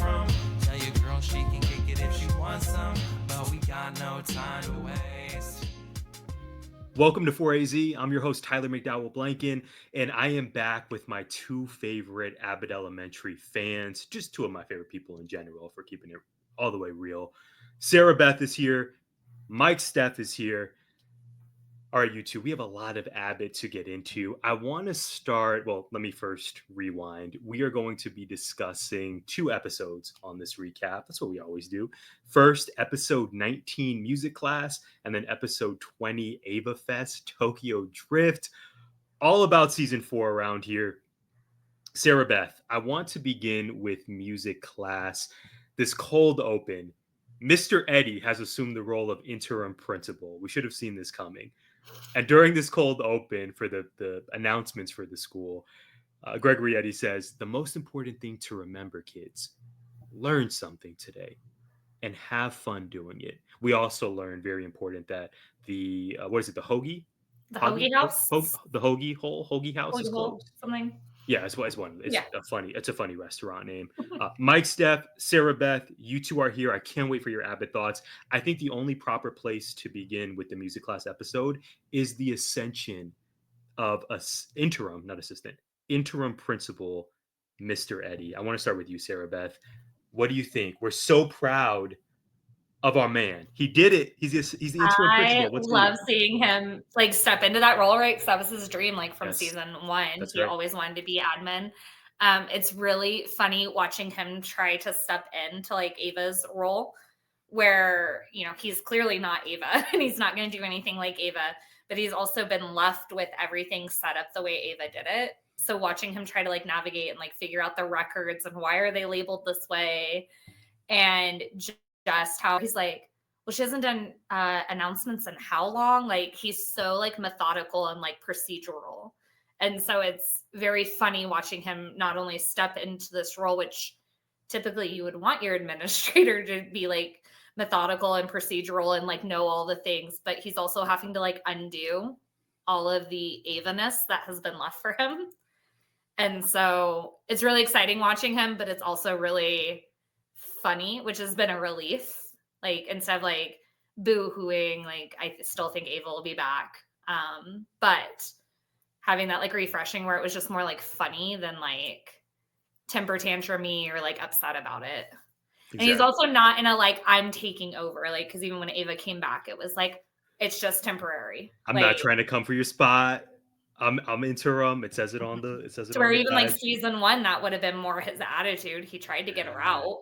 from. Tell your girl she can kick it if she wants some, but we got no time to waste. Welcome to 4AZ. I'm your host, Tyler McDowell Blanken, and I am back with my two favorite Abbott Elementary fans, just two of my favorite people in general, for keeping it all the way real. Sarah Beth is here. Mike Steph is here. All right, you two, we have a lot of Abbott to get into. I want to start, well, let me first rewind. We are going to be discussing two episodes on this recap. That's what we always do. First, episode 19, Music Class, and then episode 20, Ava Fest, Tokyo Drift. All about season 4 around here. Sarah Beth, I want to begin with Music Class. This cold open. Mr. Eddie has assumed the role of interim principal. We should have seen this coming. And during this cold open for the announcements for the school, Gregory Eddy says, the most important thing to remember, kids, learn something today and have fun doing it. We also learned, very important, that the, what is it, the Hoagie? The Hoagie House? The Hoagie House is Hoagie Hole, closed. something. Yeah, it's one. It's Yeah. It's a funny restaurant name. Mike, Steph, Sarah Beth, you two are here. I can't wait for your Abbott thoughts. I think the only proper place to begin with the music class episode is the ascension of interim principal, Mr. Eddie. I want to start with you, Sarah Beth. What do you think? We're so proud of our man. He did it. He's the interim principal. I love seeing him like step into that role, right? Because that was his dream, like from season 1. He always wanted to be admin. It's really funny watching him try to step into like Ava's role, where he's clearly not Ava and he's not going to do anything like Ava, but he's also been left with everything set up the way Ava did it. So watching him try to like navigate and like figure out the records and why are they labeled this way, and just how he's like, well, she hasn't done announcements in how long? Like, he's so like methodical and like procedural. And so it's very funny watching him not only step into this role, which typically you would want your administrator to be like methodical and procedural and like know all the things, but he's also having to like undo all of the Ava-ness that has been left for him. And so it's really exciting watching him, but it's also really funny, which has been a relief. Like, instead of like boo-hooing, like I still think Ava will be back. But having that like refreshing where it was just more like funny than like temper tantrum-y or like upset about it. Exactly. And he's also not in a like I'm taking over, like, because even when Ava came back, it was like it's just temporary. I'm not trying to come for your spot. I'm interim. It says it on the. It says it. Where even like season 1, that would have been more his attitude. He tried to get her out.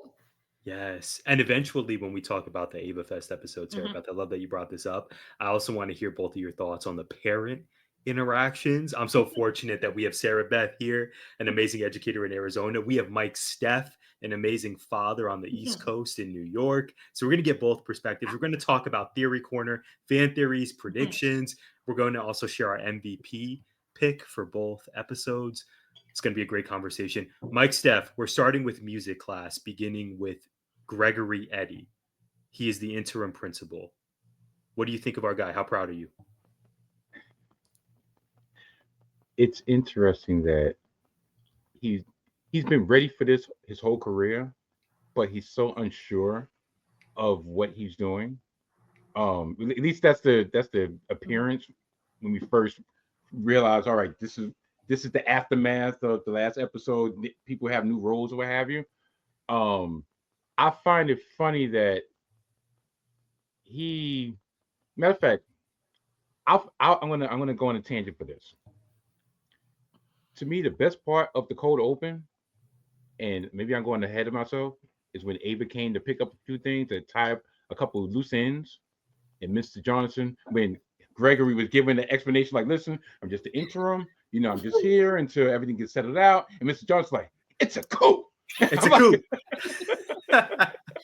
Yes. And eventually, when we talk about the Ava Fest episode, Sarah Beth, I love that you brought this up. I also want to hear both of your thoughts on the parent interactions. I'm so fortunate that we have Sarah Beth here, an amazing educator in Arizona. We have Mike Steph, an amazing father on the East Coast in New York. So we're going to get both perspectives. We're going to talk about Theory Corner, fan theories, predictions. We're going to also share our MVP pick for both episodes. It's going to be a great conversation. Mike Steph, we're starting with music class, beginning with Gregory Eddy. He is the interim principal. What do you think of our guy? How proud are you? It's interesting that he's been ready for this his whole career, but he's so unsure of what he's doing. At least that's the appearance when we first realized, all right, this is the aftermath of the last episode. People have new roles or what have you. I find it funny that matter of fact, I'm gonna go on a tangent for this. To me, the best part of the cold open, and maybe I'm going ahead of myself, is when Ava came to pick up a few things and tie up a couple of loose ends. And Mr. Johnson, when Gregory was giving the explanation, like, listen, I'm just the interim, I'm just here until everything gets settled out. And Mr. Johnson's like, it's a coup. It's a coup.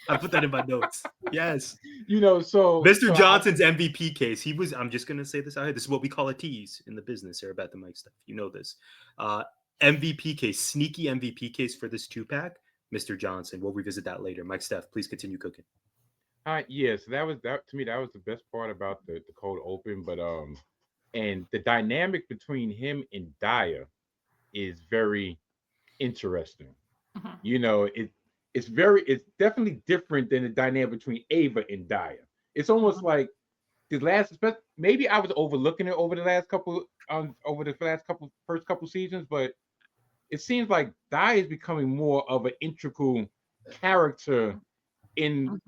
I put that in my notes. Yes. So Mr. Johnson's MVP case, I'm just going to say this out here. This is what we call a tease in the business, Sarah Beth and Mike Stuff. You know this. MVP case, sneaky MVP case for this 2-pack, Mr. Johnson. We'll revisit that later. Mike Steph, please continue cooking. Yes, that to me, that was the best part about the cold open. But and the dynamic between him and Daya is very interesting. it's definitely different than the dynamic between Ava and Daya. It's almost like maybe I was overlooking it over the last couple first couple seasons, but it seems like Dai is becoming more of an integral character in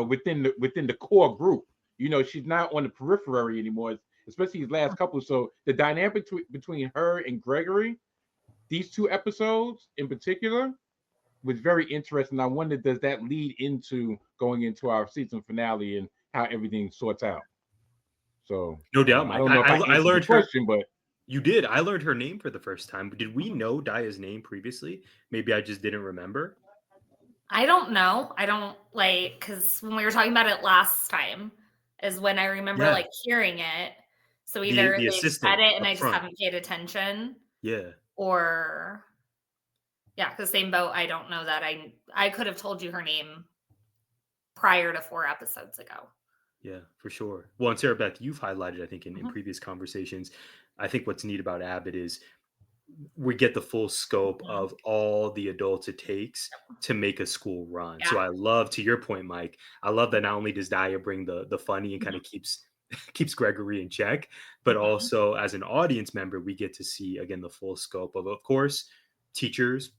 within the core group. She's not on the periphery anymore, especially these last couple. So the dynamic between her and Gregory, these 2 episodes in particular, was very interesting. I wonder, does that lead into going into our season finale and how everything sorts out? So no doubt, Mike. I don't know if I answered learned the question, but you did. I learned her name for the first time. But did we know Daya's name previously? Maybe I just didn't remember. I don't know. I don't because when we were talking about it last time is when I remember hearing it. So either they said it and I just haven't paid attention. Yeah. Or because same boat. I don't know that I could have told you her name prior to 4 episodes ago. Yeah, for sure. Well, and Sarah Beth, you've highlighted, I think, in previous conversations, I think what's neat about Abbott is we get the full scope of all the adults it takes to make a school run. Yeah. So I love, to your point, Mike, I love that not only does Daya bring the funny and kind of keeps Gregory in check, but also as an audience member, we get to see, again, the full scope of course, teachers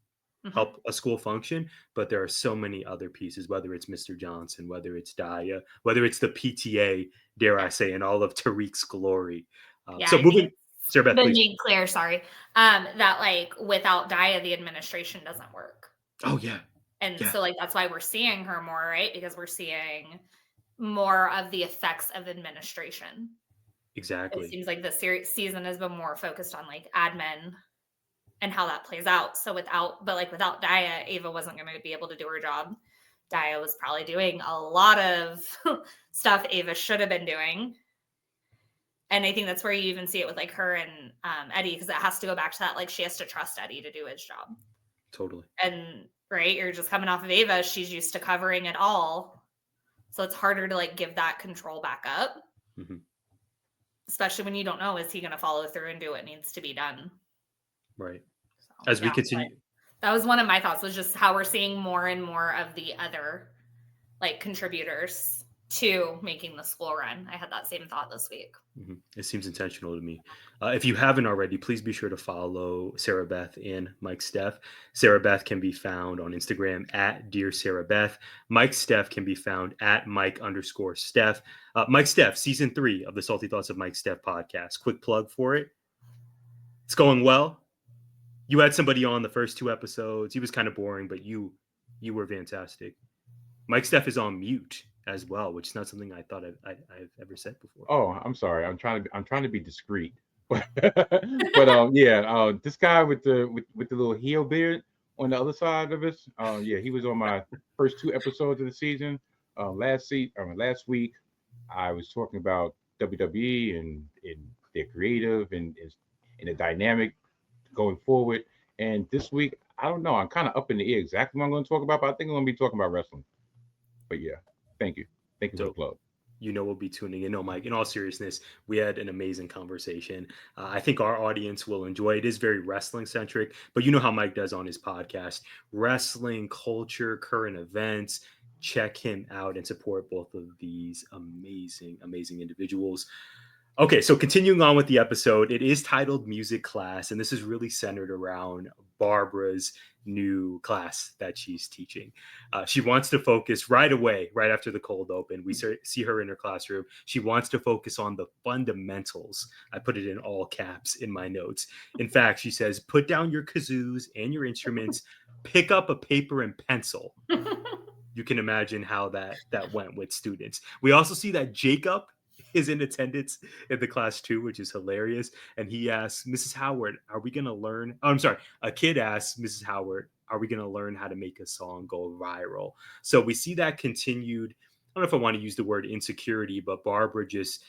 help a school function, but there are so many other pieces, whether it's Mr. Johnson, whether it's Daya, whether it's the PTA, dare I say, in all of Tariq's glory. So moving, Sarah Beth, please. Being clear, sorry, that without Daya, the administration doesn't work. Oh yeah. And so that's why we're seeing her more, right? Because we're seeing more of the effects of administration. Exactly. It seems like the season has been more focused on admin and how that plays out. So without Daya, Ava wasn't going to be able to do her job. Daya was probably doing a lot of stuff Ava should have been doing. And I think that's where you even see it with her and Eddie, because it has to go back to that. She has to trust Eddie to do his job. Totally. And right, you're just coming off of Ava. She's used to covering it all. So it's harder to give that control back up. Mm-hmm. Especially when you don't know, is he going to follow through and do what needs to be done? Right. So, as we continue. That was one of my thoughts, was just how we're seeing more and more of the other contributors to making the school run. I had that same thought this week. Mm-hmm. It seems intentional to me. If you haven't already, please be sure to follow Sarah Beth and Mike Steph. Sarah Beth can be found on Instagram at Dear Sarah Beth. Mike Steph can be found at Mike_Steph. Mike Steph, season 3 of the Salty Thoughts of Mike Steph podcast. Quick plug for it. It's going well. You had somebody on the first 2 episodes. He was kind of boring, but you were fantastic. Mike Steph is on mute as well, which is not something I thought I've ever said before. Oh, I'm sorry. I'm trying to be discreet. But this guy with the little heel beard on the other side of us, he was on my first 2 episodes of the season. Last week, I was talking about WWE and their creative and the dynamic going forward. And this week, I don't know. I'm kind of up in the air exactly what I'm going to talk about, but I think I'm going to be talking about wrestling. But yeah, thank you. Thank you for the plug. We'll be tuning in. No, Mike, in all seriousness, we had an amazing conversation. I think our audience will enjoy it. It is very wrestling centric, but you know how Mike does on his podcast, wrestling, culture, current events. Check him out and support both of these amazing, amazing individuals. Okay, so continuing on with the episode, it is titled Music Class, and this is really centered around Barbara's new class that she's teaching. She wants to focus right away, right after the cold open. We see her in her classroom. She wants to focus on the fundamentals. I put it in all caps in my notes. In fact, she says, put down your kazoos and your instruments, pick up a paper and pencil. You can imagine how that went with students. We also see that Jacob is in attendance in the class too, which is hilarious. And he asks, Mrs. Howard, are we going to learn? Oh, I'm sorry. A kid asks Mrs. Howard, are we going to learn how to make a song go viral? So we see that continued. I don't know if I want to use the word insecurity, but Barbara just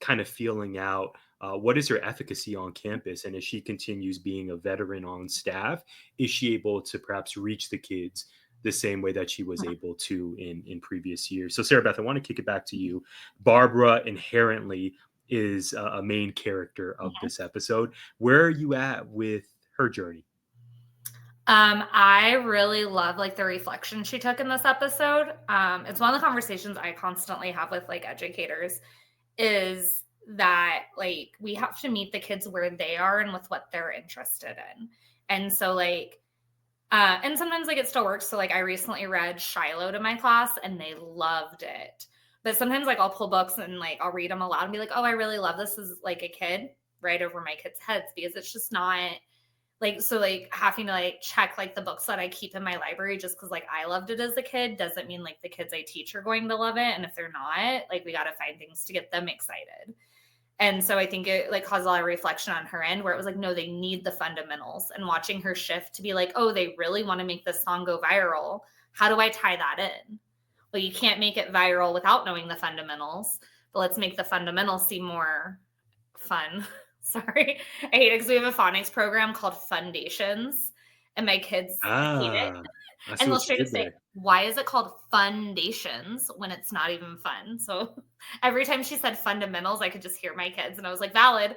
kind of feeling out what is her efficacy on campus. And as she continues being a veteran on staff, is she able to perhaps reach the kids the same way that she was able to in previous years? So Sarah Beth, I want to kick it back to you. Barbara inherently is a main character of this episode. Where are you at with her journey? I really love like the reflection she took in this episode. It's one of the conversations I constantly have with like educators is that like we have to meet the kids where they are and with what they're interested in. And so like and sometimes like it still works. So like I recently read Shiloh to my class and they loved it. But sometimes like I'll pull books and like I'll read them aloud and be like, oh, I really love this as like a kid right over my kids' heads because it's just not like, so like having to like check like the books that I keep in my library just because like I loved it as a kid doesn't mean like the kids I teach are going to love it. And if they're not, like we got to find things to get them excited. And so I think it like caused a lot of reflection on her end where it was like, no, they need the fundamentals, and watching her shift to be like, oh, they really want to make this song go viral. How do I tie that in? Well, you can't make it viral without knowing the fundamentals, but let's make the fundamentals seem more fun. Sorry, I hate it because we have a phonics program called Fundations, and my kids hate it. And they'll straight up say, why is it called Fundations when it's not even fun? So every time she said fundamentals, I could just hear my kids. And I was like, valid.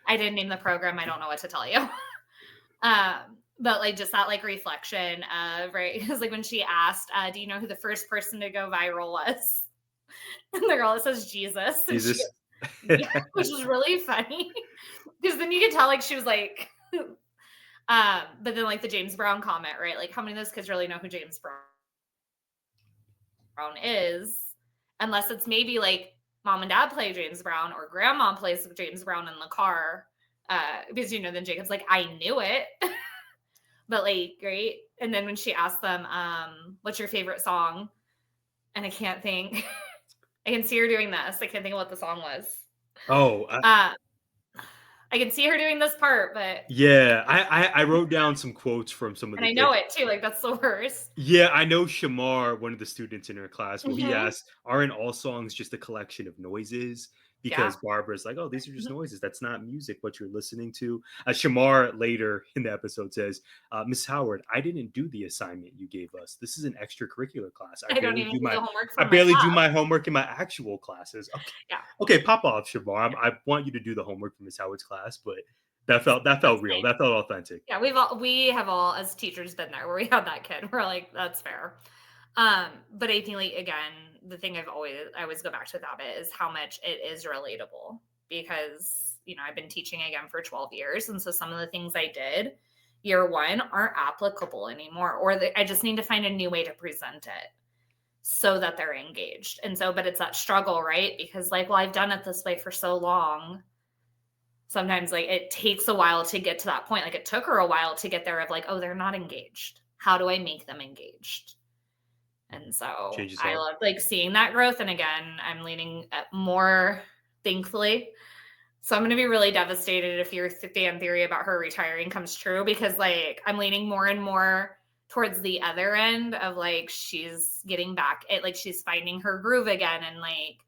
I didn't name the program. I don't know what to tell you. But like just that like reflection of, right, because like when she asked, do you know who the first person to go viral was? And the girl that says Jesus. Jesus. Yeah, which is really funny. Because then you could tell like she was like but then like the James Brown comment, right? Like how many of those kids really know who James Brown is? Unless it's maybe like mom and dad play James Brown or grandma plays James Brown in the car. Because you know, then Jacob's like, I knew it. But like, great. And then when she asked them, what's your favorite song? And I can't think. I can see her doing this. I can't think of what the song was. Oh, I can see her doing this part, but yeah, I wrote down some quotes from some of and the I know kids. it too. Like that's the worst. Yeah, I know Shamar, one of the students in her class. Well, he asked, "Aren't all songs just a collection of noises?" Because Barbara's like, "Oh, these are just noises. That's not music. What you're listening to." Shamar later in the episode says, "Miss Howard, I didn't do the assignment you gave us. This is an extracurricular class. I don't even do the homework. I barely do my homework in my actual classes." Okay, yeah. Okay, pop off, Shamar. I want you to do the homework for Miss Howard's class, but that felt real. That felt authentic. Yeah, we have all as teachers been there where we had that kid. We're like, that's fair. But I think like again, the thing I always go back to with Abbott is how much it is relatable because you know I've been teaching again for 12 years, and so some of the things I did year one aren't applicable anymore, or I just need to find a new way to present it so that they're engaged. And so, but it's that struggle, right? Because like, well, I've done it this way for so long. Sometimes like it takes a while to get to that point. Like it took her a while to get there of like, oh, they're not engaged. How do I make them engaged? And so I love like seeing that growth. And again, I'm leaning at more, thankfully. So I'm going to be really devastated if your fan theory about her retiring comes true, because like I'm leaning more and more towards the other end of like she's getting back it, like she's finding her groove again and like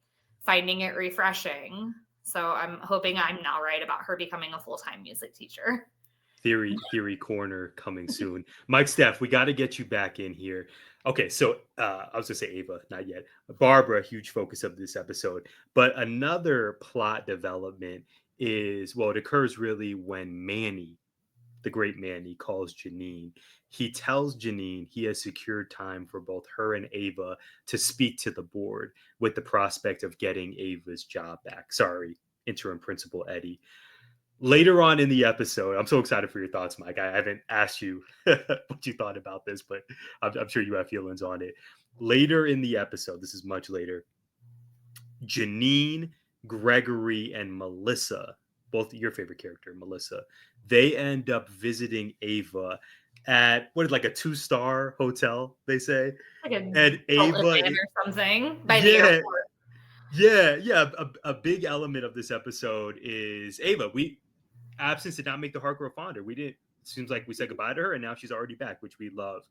finding it refreshing. So I'm hoping I'm not right about her becoming a full-time music teacher. Theory corner coming soon. Mike, Steph, we got to get you back in here. Okay, so I was gonna say Ava, not yet. Barbara, huge focus of this episode. But another plot development is, well, it occurs really when Manny, the great Manny, calls Janine. He tells Janine he has secured time for both her and Ava to speak to the board with the prospect of getting Ava's job back. Sorry, interim principal Eddie. Later on in the episode, I'm so excited for your thoughts, Mike. I haven't asked you what you thought about this, but I'm sure you have feelings on it. Later in the episode, this is much later, Janine, Gregory, and Melissa, both your favorite character, Melissa, they end up visiting Ava at like a 2-star hotel, they say. Like and Ava or something by the airport. Yeah. A big element of this episode is Ava. Absence did not make the heart grow fonder. It seems like we said goodbye to her and now she's already back, which we love.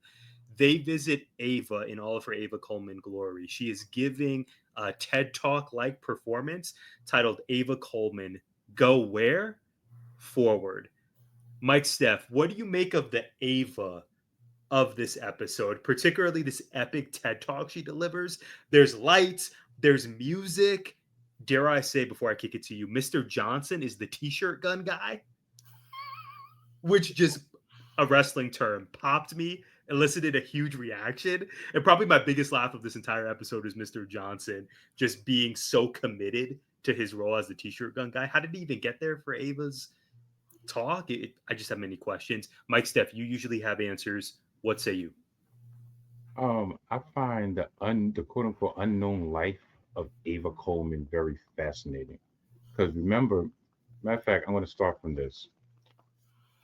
They visit Ava in all of her Ava Coleman glory. She is giving a TED Talk-like performance titled Ava Coleman, Go Where? Forward. Mike, Steph, what do you make of the Ava of this episode, particularly this epic TED Talk she delivers? There's lights, there's music. Dare I say, before I kick it to you, Mr. Johnson is the t-shirt gun guy, which just a wrestling term, popped me, elicited a huge reaction. And probably my biggest laugh of this entire episode is Mr. Johnson just being so committed to his role as the t-shirt gun guy. How did he even get there for Ava's talk? I just have many questions. Mike, Steph, you usually have answers. What say you? I find the quote unquote unknown life of Ava Coleman very fascinating. Because remember, matter of fact, I'm going to start from this.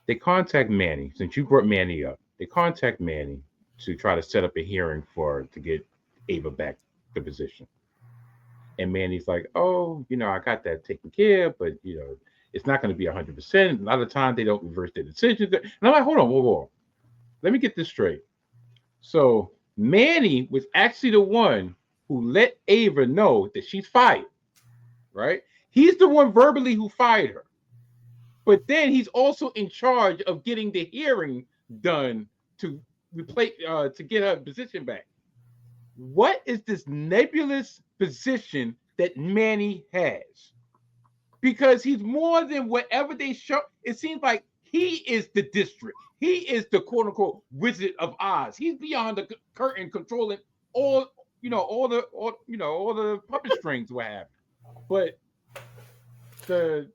They contact Manny, since you brought Manny up, they contact Manny to try to set up a hearing to get Ava back the position. And Manny's like, oh, I got that taken care of, but it's not going to be 100%. A lot of times they don't reverse their decisions. And I'm like, hold on, whoa. Let me get this straight. So Manny was actually the one who let Ava know that she's fired, right? He's the one verbally who fired her. But then he's also in charge of getting the hearing done to replace to get her position back. What is this nebulous position that Manny has? Because he's more than whatever they show. It seems like he is the district. He is the quote unquote Wizard of Oz. He's beyond the curtain, controlling all the puppet strings, what have you. But the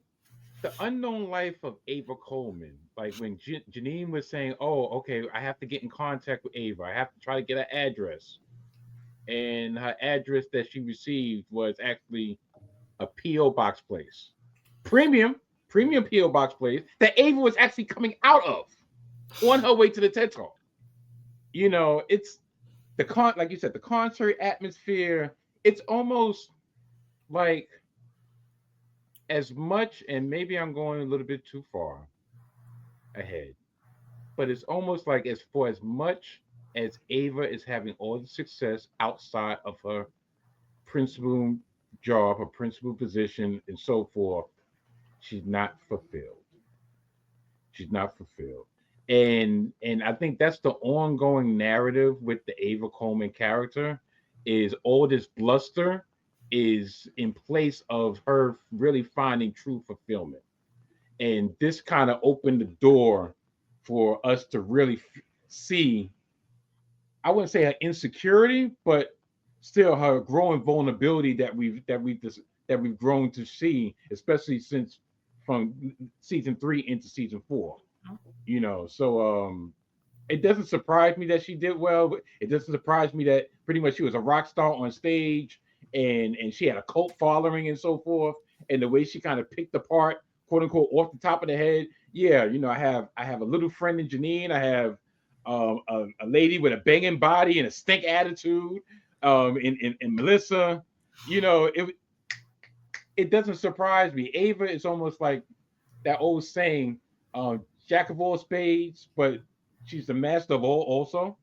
unknown life of Ava Coleman, like when Janine was saying, oh, okay, I have to get in contact with Ava. I have to try to get her address. And her address that she received was actually a P.O. box place. Premium P.O. box place that Ava was actually coming out of on her way to the TED Talk. It's like you said, the concert atmosphere. It's almost like as much, and maybe I'm going a little bit too far ahead, but it's almost like as much as Ava is having all the success outside of her principal job, her principal position, and so forth, she's not fulfilled. And I think that's the ongoing narrative with the Ava Coleman character, is all this bluster is in place of her really finding true fulfillment. And this kind of opened the door for us to really see, I wouldn't say her insecurity, but still her growing vulnerability that we've grown to see, especially since from season 3 into season 4. So it doesn't surprise me that she did well, but it doesn't surprise me that pretty much she was a rock star on stage and she had a cult following and so forth, and the way she kind of picked apart, quote unquote, off the top of the head. Yeah, I have a little friend in Janine. I have a lady with a banging body and a stink attitude in Melissa. It doesn't surprise me. Ava is almost like that old saying, jack of all spades, but she's the master of all also,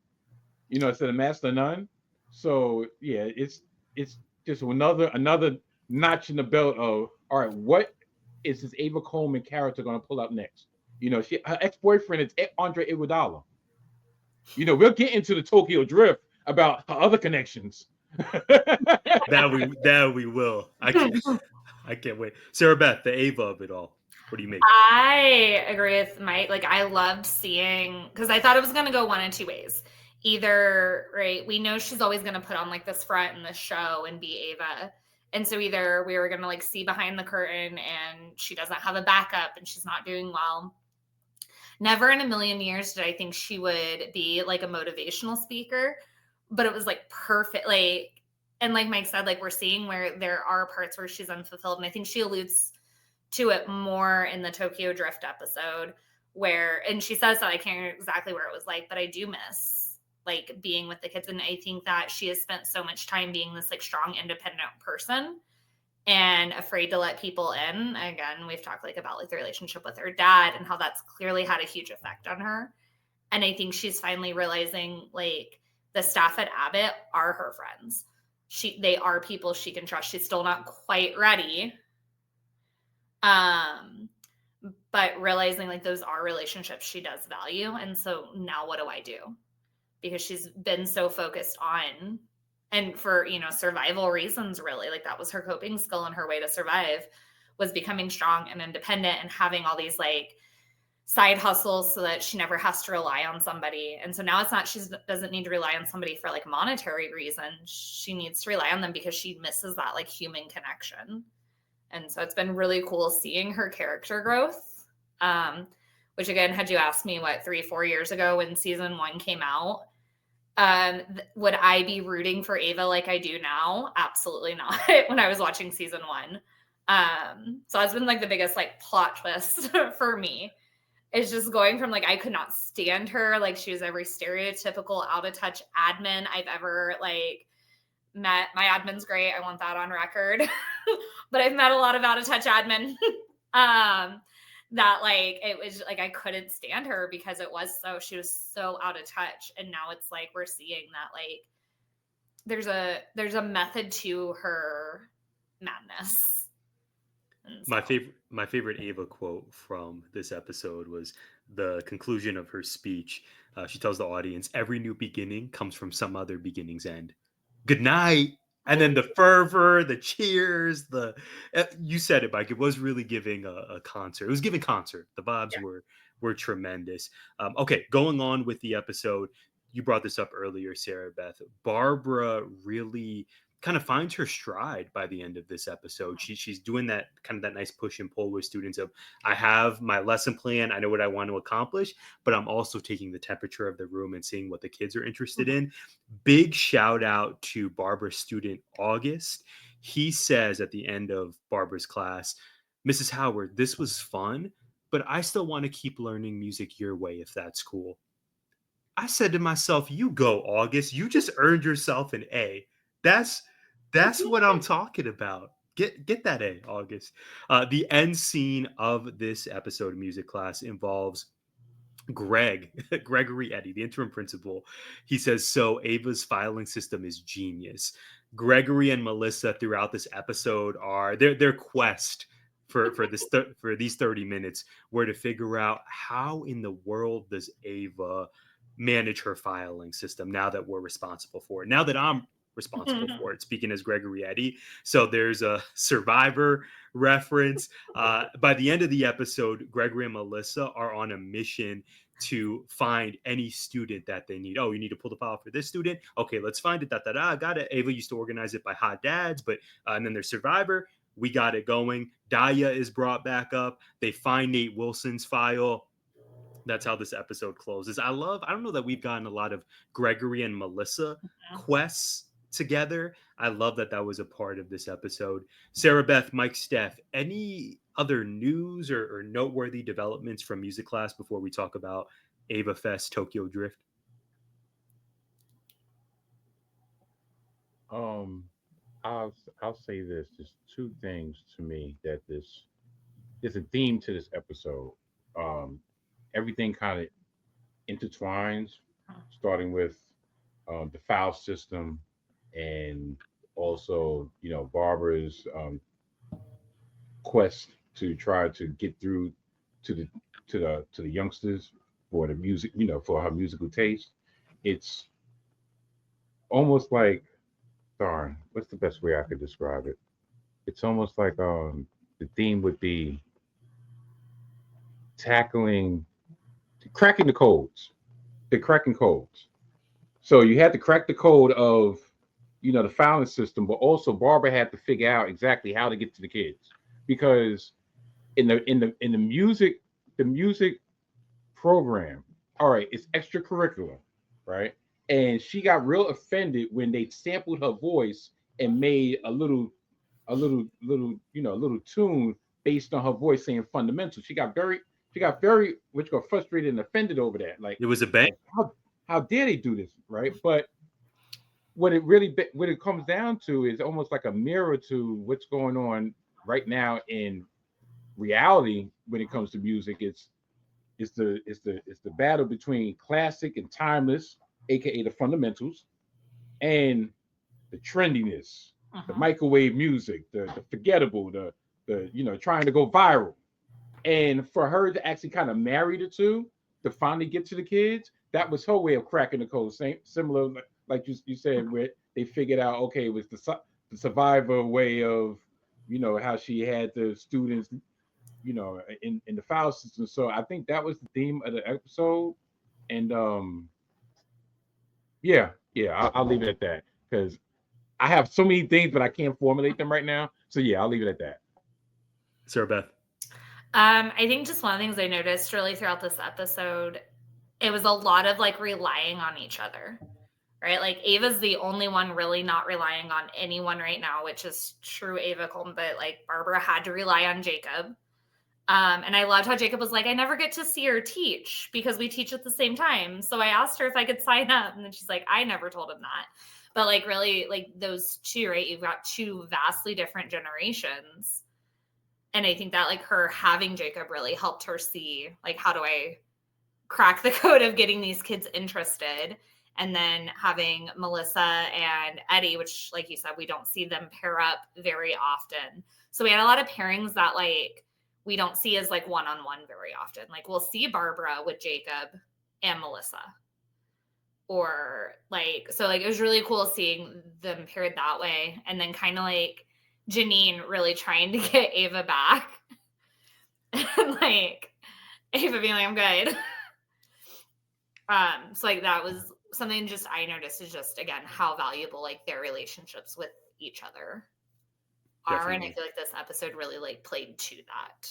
instead of master of none. So yeah, it's just another notch in the belt of, all right, what is this Ava Coleman character going to pull out next? Her ex-boyfriend is Andre Iguodala. We'll get into the Tokyo Drift about her other connections. that we will. I can't wait. Sarah Beth, the Ava of it all. What do you make? I agree with Mike. Like, I loved seeing, because I thought it was going to go one of two ways. Either, right, we know she's always going to put on like this front in the show and be Ava. And so either we were going to like see behind the curtain and she doesn't have a backup and she's not doing well. Never in a million years did I think she would be like a motivational speaker, but it was like perfect. Like, and like Mike said, like we're seeing where there are parts where she's unfulfilled. And I think she alludes to it more in the Tokyo Drift episode where, and she says that, I can't remember exactly where it was like, but I do miss like being with the kids. And I think that she has spent so much time being this like strong, independent person and afraid to let people in. Again, we've talked like about like the relationship with her dad and how that's clearly had a huge effect on her. And I think she's finally realizing like the staff at Abbott are her friends. They are people she can trust. She's still not quite ready. But realizing like those are relationships she does value. And so now what do I do? Because she's been so focused on, and for, survival reasons, really, like that was her coping skill and her way to survive was becoming strong and independent and having all these like side hustles so that she never has to rely on somebody. And so now it's not, she doesn't need to rely on somebody for like monetary reasons. She needs to rely on them because she misses that like human connection. And so it's been really cool seeing her character growth. Which again, had you asked me 3-4 years ago when season 1 came out, would I be rooting for Ava like I do now? Absolutely not. When I was watching season 1. So that's been like the biggest like plot twist for me. It's just going from like, I could not stand her. Like she was every stereotypical out of touch admin I've ever like met. My admin's great. I want that on record. But I've met a lot of out of touch admin that like, it was like, I couldn't stand her because she was so out of touch. And now it's like, we're seeing that like, there's a method to her madness. My favorite Ava quote from this episode was the conclusion of her speech. She tells the audience, "Every new beginning comes from some other beginning's end. Good night." And then the fervor, the cheers, you said it, Mike. It was really giving a concert. It was giving concert. The vibes were tremendous. Okay, going on with the episode, you brought this up earlier, Sarah Beth. Barbara really kind of finds her stride by the end of this episode. She's doing that kind of that nice push and pull with students of, I have my lesson plan, I know what I want to accomplish, but I'm also taking the temperature of the room and seeing what the kids are interested in. Big shout out to Barbara's student August. He says at the end of Barbara's class, "Mrs. Howard, this was fun, but I still want to keep learning music your way if that's cool." I said to myself, you go, August. You just earned yourself an A. That's what I'm talking about. Get that A, August. The end scene of this episode of music class involves Gregory Eddy, the interim principal. He says, "So Ava's filing system is genius." Gregory and Melissa throughout this episode are their quest for these 30 minutes were to figure out how in the world does Ava manage her filing system now that we're responsible for it. Now that I'm responsible for it, speaking as Gregory Eddy. So there's a Survivor reference. By the end of the episode, Gregory and Melissa are on a mission to find any student that they need. Oh, you need to pull the file for this student? Okay, let's find it. Got it. Ava used to organize it by hot dads, but and then there's Survivor. We got it going. Daya is brought back up. They find Nate Wilson's file. That's how this episode closes. I don't know that we've gotten a lot of Gregory and Melissa quests together. I love that was a part of this episode. Sarah Beth, Mike, Steph, any other news or noteworthy developments from music class before we talk about Ava Fest Tokyo Drift? I'll say this. There's two things to me that there's a theme to this episode. Everything kind of intertwines, starting with the file system, and also Barbara's quest to try to get through to the youngsters for the music, for her musical taste. It's almost like, darn, what's the best way I could describe it? It's almost like the theme would be cracking the codes. They're cracking codes. So you had to crack the code of, the filing system, but also Barbara had to figure out exactly how to get to the kids, because in the music program, all right, it's extracurricular, right? And she got real offended when they sampled her voice and made a little tune based on her voice saying fundamental. She got very frustrated and offended over that. Like, it was a bang. How dare they do this, right? But what it comes down to is almost like a mirror to what's going on right now in reality when it comes to music. It's the battle between classic and timeless, aka the fundamentals, and the trendiness, the microwave music, the forgettable, the trying to go viral. And for her to actually kind of marry the two to finally get to the kids, that was her way of cracking the code. Similar, like you said, where they figured out, okay, it was the Survivor way of, how she had the students in the file system. So I think that was the theme of the episode. And yeah, I'll leave it at that because I have so many things, but I can't formulate them right now. So yeah, I'll leave it at that. Sarah Beth. I think just one of the things I noticed really throughout this episode, it was a lot of like relying on each other, right? Like Ava's the only one really not relying on anyone right now, which is true Ava Colton, but like Barbara had to rely on Jacob. And I loved how Jacob was like, I never get to see her teach because we teach at the same time. So I asked her if I could sign up. And then she's like, I never told him that. But like really like those two, right? You've got two vastly different generations. And I think that like her having Jacob really helped her see like, how do I crack the code of getting these kids interested? And then having Melissa and Eddie, which like you said, we don't see them pair up very often. So we had a lot of pairings that like we don't see as like one-on-one very often. Like we'll see Barbara with Jacob and Melissa. Or like, so like it was really cool seeing them paired that way. And then kind of like Janine really trying to get Ava back. And like Ava being like, I'm good. So like that was something just I noticed is just again how valuable like their relationships with each other are. And I feel like this episode really like played to that.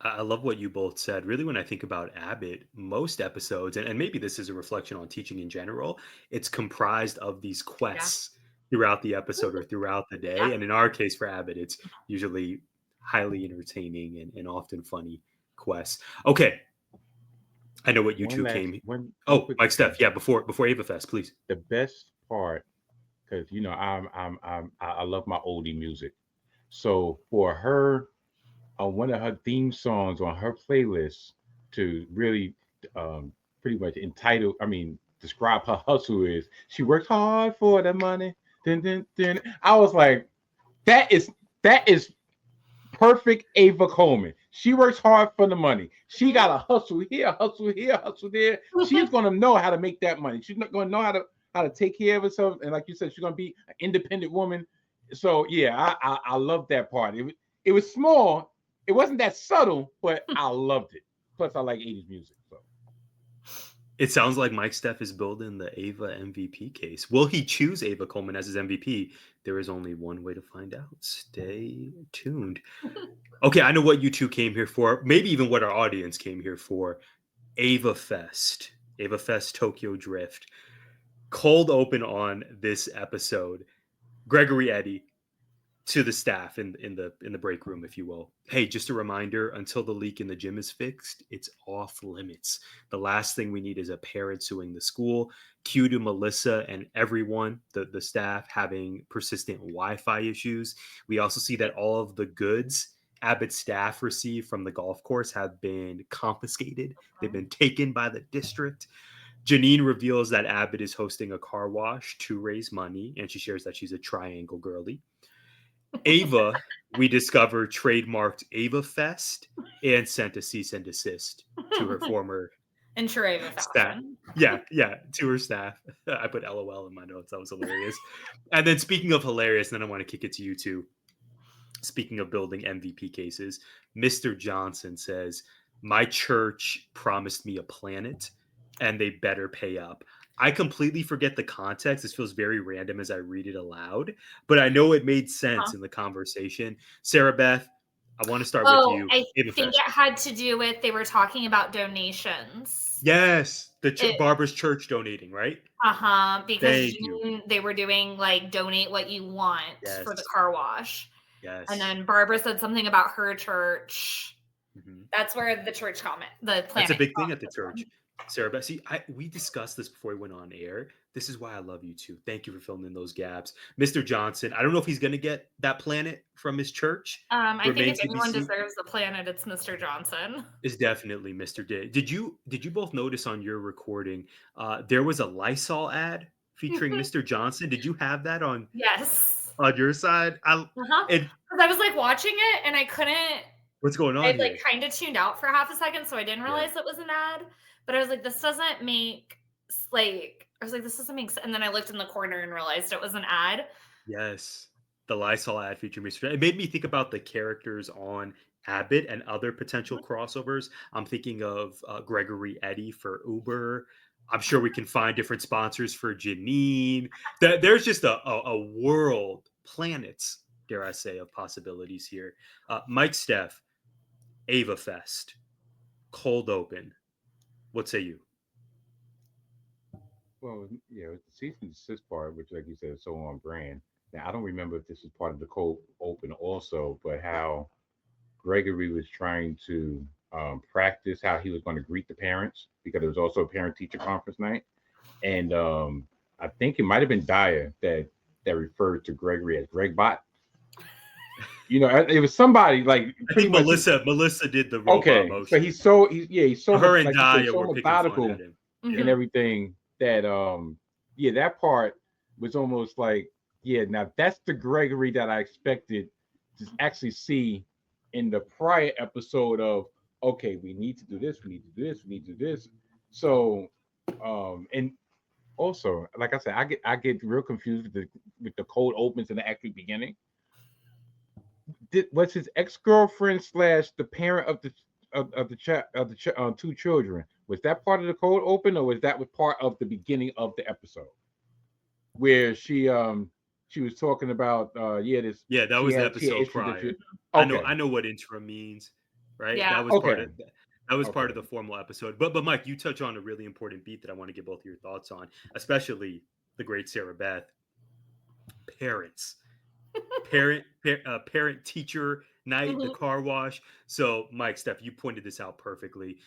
I love what you both said. Really, when I think about Abbott, most episodes, and maybe this is a reflection on teaching in general, it's comprised of these quests throughout the episode or throughout the day. Yeah. And in our case for Abbott, it's usually highly entertaining and often funny quests. Okay. I know what you two came. Mike, Steph. Yeah, before Ava Fest, please. The best part, because I love my oldie music. So for her, one of her theme songs on her playlist to really pretty much describe her hustle is she works hard for the money. Dun, dun, dun. I was like, that is perfect Ava Coleman. She works hard for the money. She got a hustle here, hustle there. She's gonna know how to make that money. She's not gonna know how to take care of herself. And like you said, she's gonna be an independent woman. So yeah, I love that part. It was small. It wasn't that subtle, but I loved it. Plus, I like 80s music. So it sounds like Mike Steph is building the Ava MVP case. Will he choose Ava Coleman as his MVP? There is only one way to find out. Stay tuned. Okay, I know what you two came here for. Maybe even what our audience came here for. Ava Fest Tokyo Drift. Cold open on this episode. Gregory Eddy to the staff in the break room, if you will. Hey, just a reminder, until the leak in the gym is fixed, it's off limits. The last thing we need is a parent suing the school. Cue to Melissa and everyone, the staff, having persistent Wi-Fi issues. We also see that all of the goods Abbott staff receive from the golf course have been confiscated. They've been taken by the district. Janine reveals that Abbott is hosting a car wash to raise money, and she shares that she's a triangle girly. Ava, we discover, trademarked Ava Fest and sent a cease and desist to her former and true Ava staff. Yeah, to her staff. I put LOL in my notes. That was hilarious. And then speaking of hilarious, then I want to kick it to you two. Speaking of building MVP cases, Mr. Johnson says, my church promised me a planet and they better pay up. I completely forget the context. This feels very random as I read it aloud, but I know it made sense in the conversation. Sarah Beth, I want to start with you. I think it had to do with, they were talking about donations. Yes, Barbara's church donating, right? Because they were doing like donate what you want for the car wash. Yes. And then Barbara said something about her church. Mm-hmm. That's where the church comment, the planet. That's a big thing at the church. Sarah Beth, we discussed this before we went on air. This is why I love you two. Thank you for filling in those gaps. Mr. Johnson, I don't know if he's going to get that planet from his church. I think if anyone deserves the planet, it's Mr. Johnson. It's definitely Mr. D. Did you both notice on your recording, there was a Lysol ad featuring Mr. Johnson? Did you have that on? Yes. On your side? Because I was like watching it and I couldn't. What's going on? I like kind of tuned out for half a second, so I didn't realize it was an ad. But I was like, this doesn't make sense. And then I looked in the corner and realized it was an ad. Yes. The Lysol ad featuring Mr. It made me think about the characters on Abbott and other potential crossovers. I'm thinking of Gregory Eddy for Uber. I'm sure we can find different sponsors for Janine. There's just a world, planets, dare I say, of possibilities here. Mike, Steph, Ava Fest, cold open. What say you? Well, yeah, with the cease and desist part, which, like you said, is so on brand. Now, I don't remember if this is part of the cold open also, but how Gregory was trying to practice how he was going to greet the parents because it was also a parent teacher conference night. And I think it might have been Dyer that referred to Gregory as Greg Bot. It was somebody like I pretty think much. Melissa did the robot Okay, motion. but he's so her much, and like you said, Daya so were picking fun methodical at him. and everything that that part was almost like, now that's the Gregory that I expected to actually see in the prior episode of, okay, we need to do this, we need to do this, we need to do this. So and also, like I said, I get real confused with the cold opens in the actual beginning. Was his ex-girlfriend / the parent of the two children, was that part of the cold open, or was that part of the beginning of the episode where she was talking about this that was the episode prior. Okay. I know what interim means, right? Yeah. That was Okay. part of the formal episode. But Mike, you touch on a really important beat that I want to get both of your thoughts on, especially the great Sarah Beth. Parents. Parent teacher night, the car wash. So Mike, Steph, you pointed this out perfectly.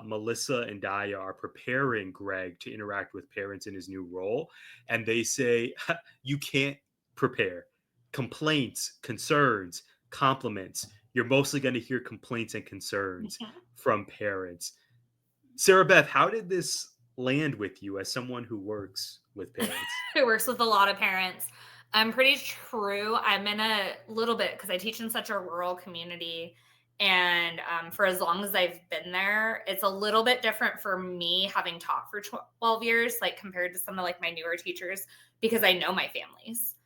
Melissa and Daya are preparing Greg to interact with parents in his new role, and they say you can't prepare complaints, concerns, compliments. You're mostly going to hear complaints and concerns from parents. Sarah Beth, how did this land with you as someone who works with parents? Who works with a lot of parents. I'm pretty true. I'm in a little bit because I teach in such a rural community. And for as long as I've been there, it's a little bit different for me having taught for 12 years, like compared to some of like my newer teachers, because I know my families.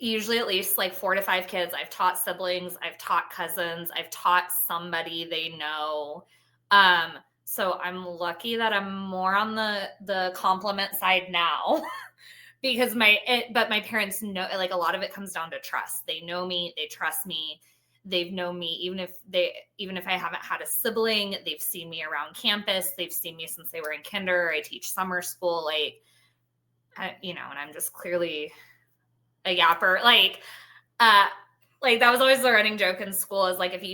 Usually at least like 4 to 5 kids. I've taught siblings, I've taught cousins, I've taught somebody they know. So I'm lucky that I'm more on the compliment side now. Because but my parents know, like a lot of it comes down to trust. They know me, they trust me, they've known me even if I haven't had a sibling. They've seen me around campus, they've seen me since they were in kinder. I teach summer school, and I'm just clearly a yapper. Like that was always the running joke in school, is like if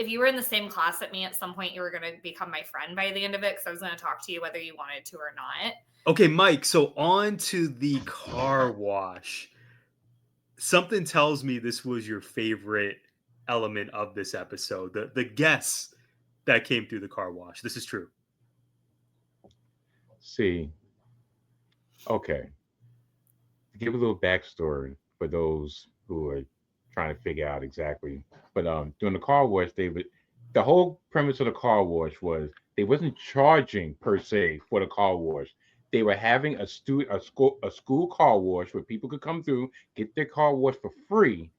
you were in the same class at me at some point, you were going to become my friend by the end of it, because I was going to talk to you whether you wanted to or not. Okay, Mike, so on to the car wash. Something tells me this was your favorite element of this episode, the guests that came through the car wash. This is true. See, okay. To give a little backstory for those who are trying to figure out exactly. But during the car wash, the whole premise of the car wash was they wasn't charging per se for the car wash. They were having a school car wash where people could come through, get their car wash for free,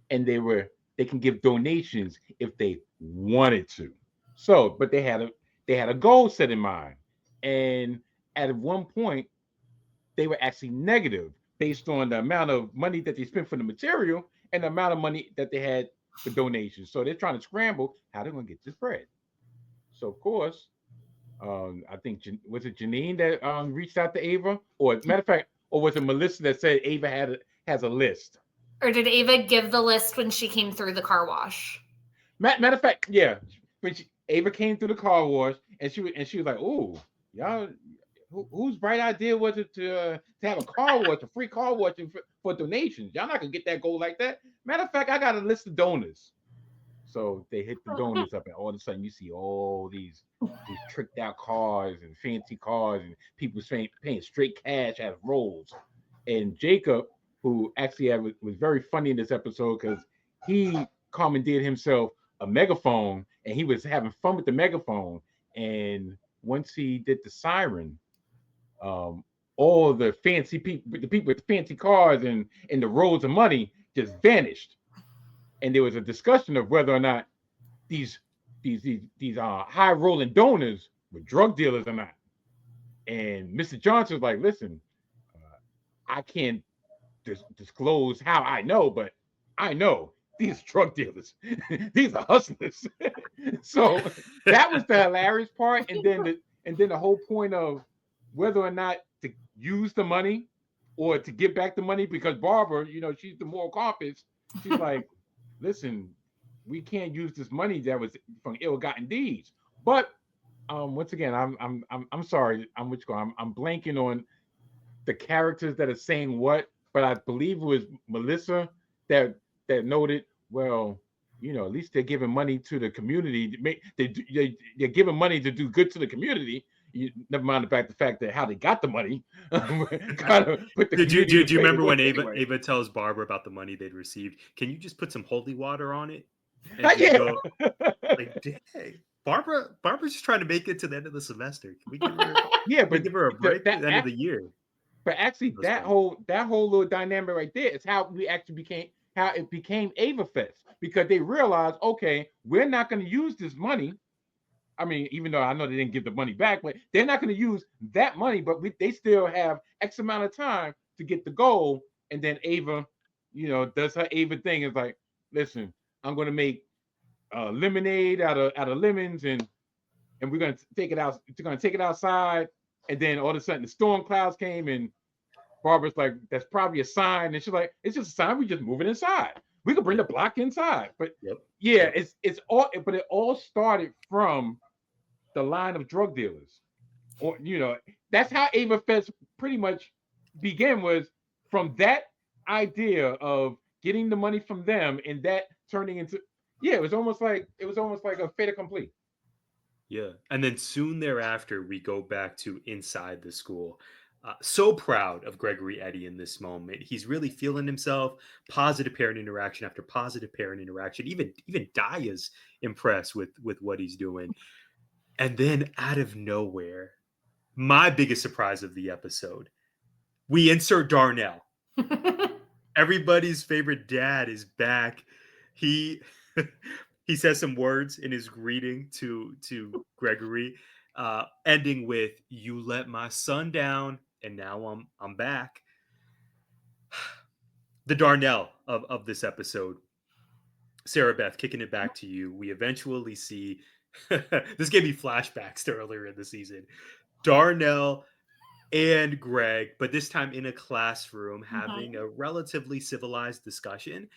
and they can give donations if they wanted to. So, but they had a goal set in mind, and at one point, they were actually negative based on the amount of money that they spent for the material and the amount of money that they had for donations. So they're trying to scramble how they're going to get this bread. So of course, I think was it Janine that reached out to Ava, or matter of fact, or was it Melissa that said Ava has a list? Or did Ava give the list when she came through the car wash? Matter of fact, yeah, when Ava came through the car wash, and she was like, "Oh, y'all, whose bright idea was it to have a car wash, a free car wash for donations? Y'all not gonna get that goal like that." Matter of fact, I got a list of donors. So they hit the donors up, and all of a sudden you see all these tricked out cars and fancy cars, and people paying straight cash as rolls. And Jacob, who actually was very funny in this episode because he commandeered himself a megaphone, and he was having fun with the megaphone. And once he did the siren, all the fancy people, the people with fancy cars and the rolls of money just vanished. and there was a discussion of whether or not these high rolling donors were drug dealers or not. And Mr. Johnson was like, listen, I can't disclose how I know, but I know these drug dealers, these are hustlers. So that was the hilarious part. And then the whole point of whether or not to use the money or to give back the money, because Barbara, she's the moral compass. She's like, listen, we can't use this money that was from ill-gotten deeds. But once again, I'm sorry, I'm blanking on the characters that are saying what, but I believe it was Melissa that noted, well, at least they're giving money to the community. They're giving money to do good to the community. Never mind the fact that how they got the money. Kind of put the do you remember when anyway. Ava tells Barbara about the money they'd received? Can you just put some holy water on it? And yeah. Go, like, dang, Barbara's just trying to make it to the end of the semester. Can we give her? But give her a break at the end of the year. But actually, that whole little dynamic right there is how it became Ava Fest, because they realized, okay, we're not going to use this money. I mean, even though I know they didn't give the money back, but they're not going to use that money. But they still have X amount of time to get the goal. And then Ava, does her Ava thing. Is like, listen, I'm going to make lemonade out of lemons, and we're going to take it out. We're going to take it outside. And then all of a sudden the storm clouds came, and Barbara's like, that's probably a sign. And she's like, it's just a sign. We just move it inside. We could bring the block inside. But it's all, but it all started from the line of drug dealers. Or, that's how Ava Fest pretty much began, was from that idea of getting the money from them, and that turning into, it was almost like a fait accompli. Yeah. And then soon thereafter, we go back to inside the school. So proud of Gregory Eddy in this moment. He's really feeling himself. Positive parent interaction after positive parent interaction. Even Daya's impressed with what he's doing. And then out of nowhere, my biggest surprise of the episode, we insert Darnell. Everybody's favorite dad is back. He says some words in his greeting to Gregory, ending with, "You let my son down, and now I'm back." The Darnell of this episode. Sarah Beth, kicking it back to you. We eventually see this gave me flashbacks to earlier in the season. Darnell and Greg, but this time in a classroom, having a relatively civilized discussion.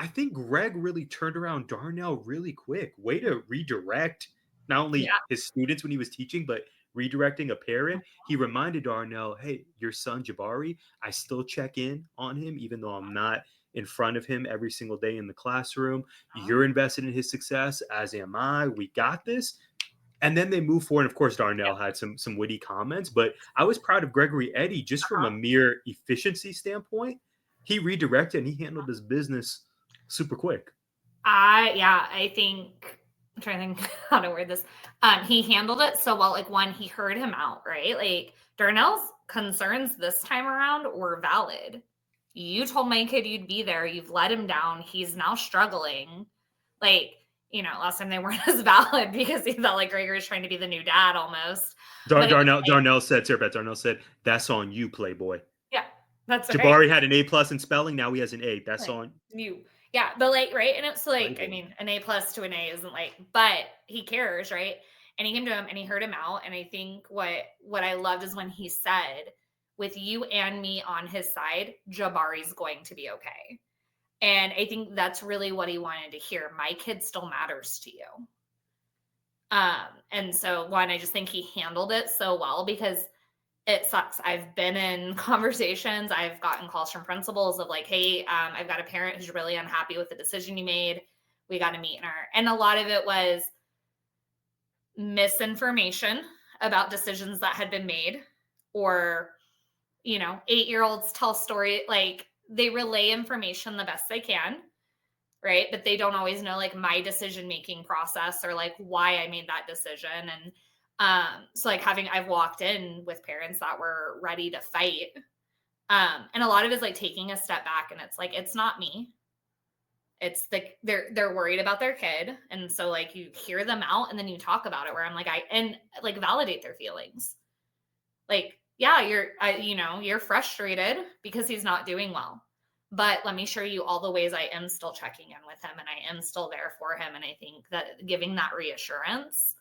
I think Greg really turned around Darnell really quick. Way to redirect not only his students when he was teaching, but redirecting a parent. He reminded Darnell, hey, your son Jabari, I still check in on him, even though I'm not in front of him every single day in the classroom. You're invested in his success, as am I. We got this. And then they move forward. And of course, Darnell had some witty comments, but I was proud of Gregory Eddy just from a mere efficiency standpoint. He redirected and he handled his business super quick. I think I'm trying to think how to word this. He handled it so well. Like, one, he heard him out, right? Like, Darnell's concerns this time around were valid. You told my kid you'd be there. You've let him down. He's now struggling. Like, last time they weren't as valid because he felt like Gregory was trying to be the new dad almost. Darnell said, Sarah Beth, Darnell said, that's on you, Playboy. Yeah, that's Jabari right. had an A+ in spelling. Now he has an A. That's on you. Yeah, but right? And it's like, I mean, an A+ to an A isn't but he cares, right? And he came to him and he heard him out. And I think what I loved is when he said, with you and me on his side, Jabari's going to be okay. And I think that's really what he wanted to hear. My kid still matters to you. And so, one, I just think he handled it so well, because it sucks. I've been in conversations. I've gotten calls from principals of like, hey, I've got a parent who's really unhappy with the decision you made. We got to meet her. And a lot of it was misinformation about decisions that had been made, or, 8-year-olds tell story, like they relay information the best they can. Right. But they don't always know like my decision-making process or like why I made that decision. And so like I've walked in with parents that were ready to fight. And a lot of it is like taking a step back, and it's like, it's not me. It's like they're worried about their kid, and so like you hear them out and then you talk about it, where I'm like, like validate their feelings. Like, yeah, you're frustrated because he's not doing well, but let me show you all the ways I am still checking in with him and I am still there for him. And I think that giving that reassurance,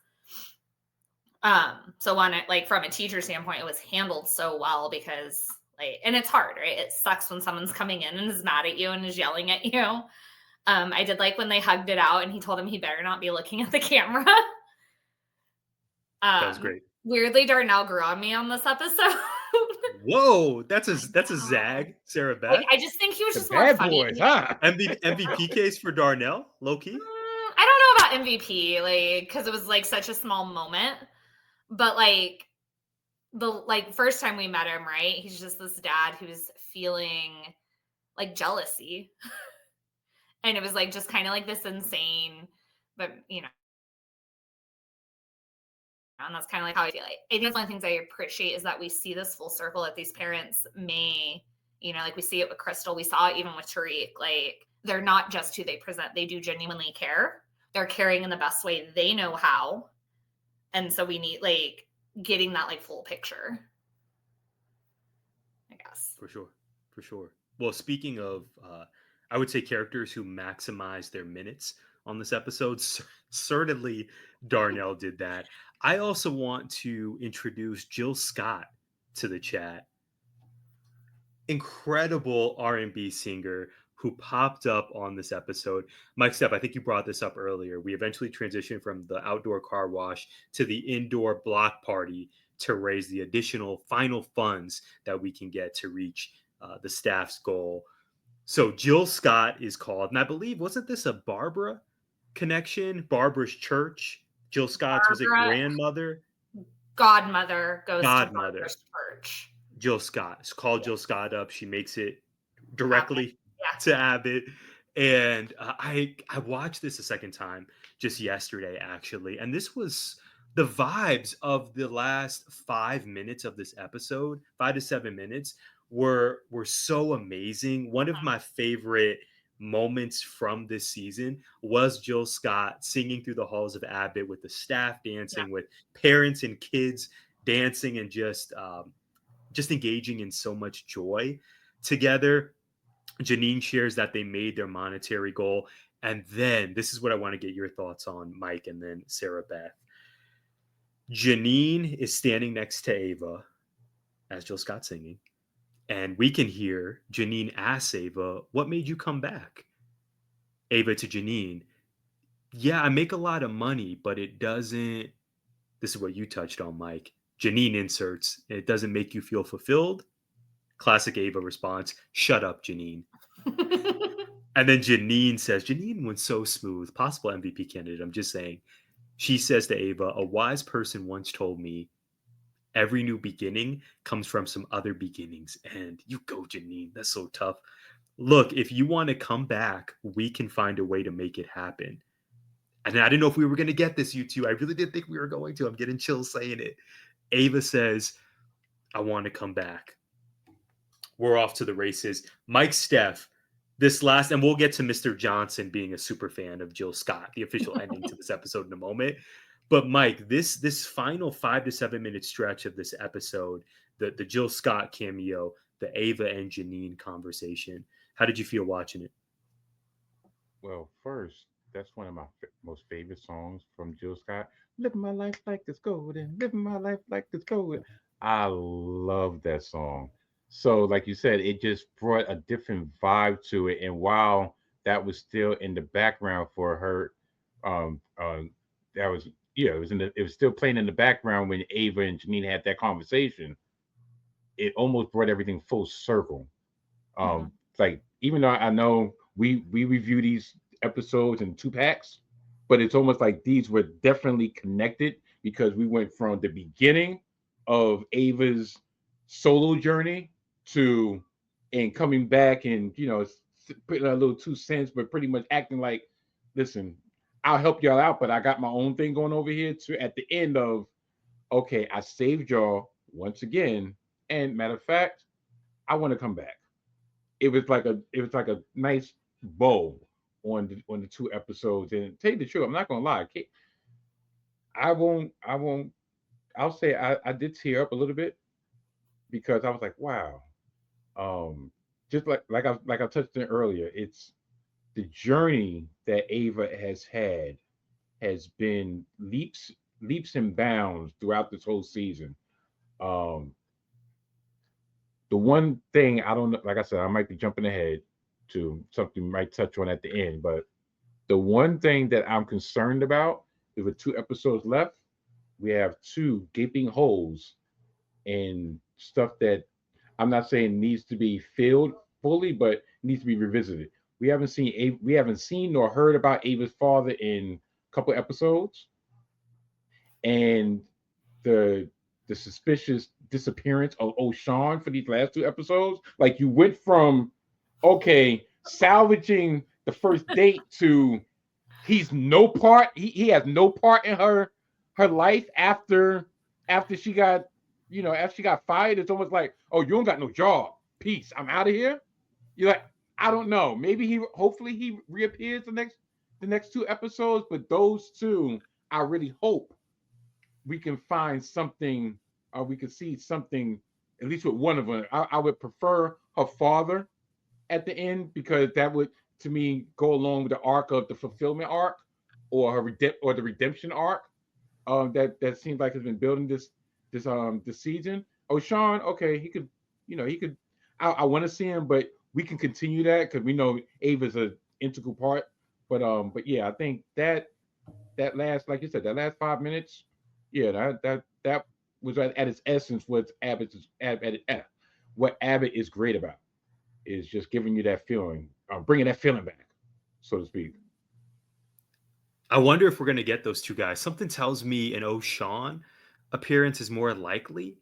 so on it, like from a teacher standpoint, it was handled so well, because like, and it's hard, right? It sucks when someone's coming in and is mad at you and is yelling at you. I did like when they hugged it out and he told him he better not be looking at the camera. That was great. Weirdly, Darnell grew on me on this episode. Whoa, that's a zag, Sarah Beth. Like, I just think he was just more bad funny. boys, huh? MVP case for Darnell, low key. I don't know about MVP, like, because it was like such a small moment, but like the first time we met him, right? He's just this dad who's feeling like jealousy, and it was like just kind of like this insane, but and that's kind of like how I feel. Like, I think one of the things I appreciate is that we see this full circle, that these parents may, like we see it with Crystal, we saw it even with Tariq. Like, they're not just who they present; they do genuinely care. They're caring in the best way they know how, and so we need like getting that like full picture, I guess. For sure. Well, speaking of, I would say characters who maximize their minutes on this episode, certainly Darnell did that. I also want to introduce Jill Scott to the chat. Incredible R&B singer who popped up on this episode. Mike Steph, I think you brought this up earlier. We eventually transitioned from the outdoor car wash to the indoor block party to raise the additional final funds that we can get to reach the staff's goal. So Jill Scott is called, and I believe, wasn't this a Barbara connection? Barbara's church. Jill Scott's was it grandmother? Godmother goes to Barbara's church. Jill Scott. It's called Jill Scott up. She makes it directly to Abbott. And I watched this a second time just yesterday, actually. And this was the vibes of the last 5 minutes of this episode, 5 to 7 minutes, were so amazing. One of my favorite moments from this season was Jill Scott singing through the halls of Abbott with the staff dancing, with parents and kids dancing, and just engaging in so much joy together. Janine shares that they made their monetary goal. And then this is what I want to get your thoughts on, Mike, and then Sarah Beth. Janine is standing next to Ava as Jill Scott singing. And we can hear Janine ask Ava, "What made you come back?" Ava to Janine, "Yeah, I make a lot of money, but it doesn't," this is what you touched on, Mike. Janine inserts, "It doesn't make you feel fulfilled." Classic Ava response, "Shut up, Janine." And then Janine says, Janine was so smooth, possible MVP candidate, I'm just saying. She says to Ava, "A wise person once told me, every new beginning comes from some other beginnings." And you go, Janine. That's so tough. Look, if you want to come back, we can find a way to make it happen. And I didn't know if we were going to get this, you two. I really didn't think we were going to. I'm getting chills saying it. Ava says, "I want to come back." We're off to the races. Mike Steph, this last, and we'll get to Mr. Johnson being a super fan of Jill Scott, the official ending to this episode in a moment. But Mike, this final 5 to 7 minute stretch of this episode, the Jill Scott cameo, the Ava and Janine conversation, how did you feel watching it? Well, first, that's one of my most favorite songs from Jill Scott. Living my life like it's golden, living my life like it's golden. I love that song. So, like you said, it just brought a different vibe to it. And while that was still in the background for her, um, uh, that was it was still playing in the background when Ava and Janine had that conversation. It almost brought everything full circle. Like, even though I know we review these episodes in two packs, but it's almost like these were definitely connected because we went from the beginning of Ava's solo journey to and coming back and putting a little 2 cents, but pretty much acting like, listen, I'll help y'all out, but I got my own thing going over here. To at the end of, okay, I saved y'all once again, and matter of fact, I want to come back. It was like a nice bow on the 2 episodes. And tell you the truth, I'm not gonna lie. I won't. I'll say I did tear up a little bit because I was like, wow. Um, just like I touched on earlier, it's the journey that Ava has had has been leaps and bounds throughout this whole season. Um, the one thing I don't know, like I said, I might be jumping ahead to something we might touch on at the end, but the one thing that I'm concerned about is with 2 episodes left, we have two gaping holes in stuff that I'm not saying needs to be filled fully, but needs to be revisited. We haven't seen nor heard about Ava's father in a couple episodes, and the the suspicious disappearance of O'Shawn for these last 2 episodes. Like you went from okay salvaging the first date to he has no part in her life after she got after she got fired. It's almost like, oh, you don't got no job, peace, I'm out of here. You're like, I don't know, maybe hopefully he reappears the next 2 episodes, but those two I really hope we can find something, or we can see something at least with one of them. I would prefer her father at the end, because that would, to me, go along with the arc of the fulfillment arc, or or the redemption arc, that seems like has been building this season. Oh, Sean, okay, he could. I want to see him, but we can continue that because we know Ava's an integral part. But yeah, I think that last, like you said, that last 5 minutes, yeah, that was at its essence what what Abbott is great about, is just giving you that feeling, bringing that feeling back, so to speak. I wonder if we're going to get those two guys. Something tells me an O'Shawn appearance is more likely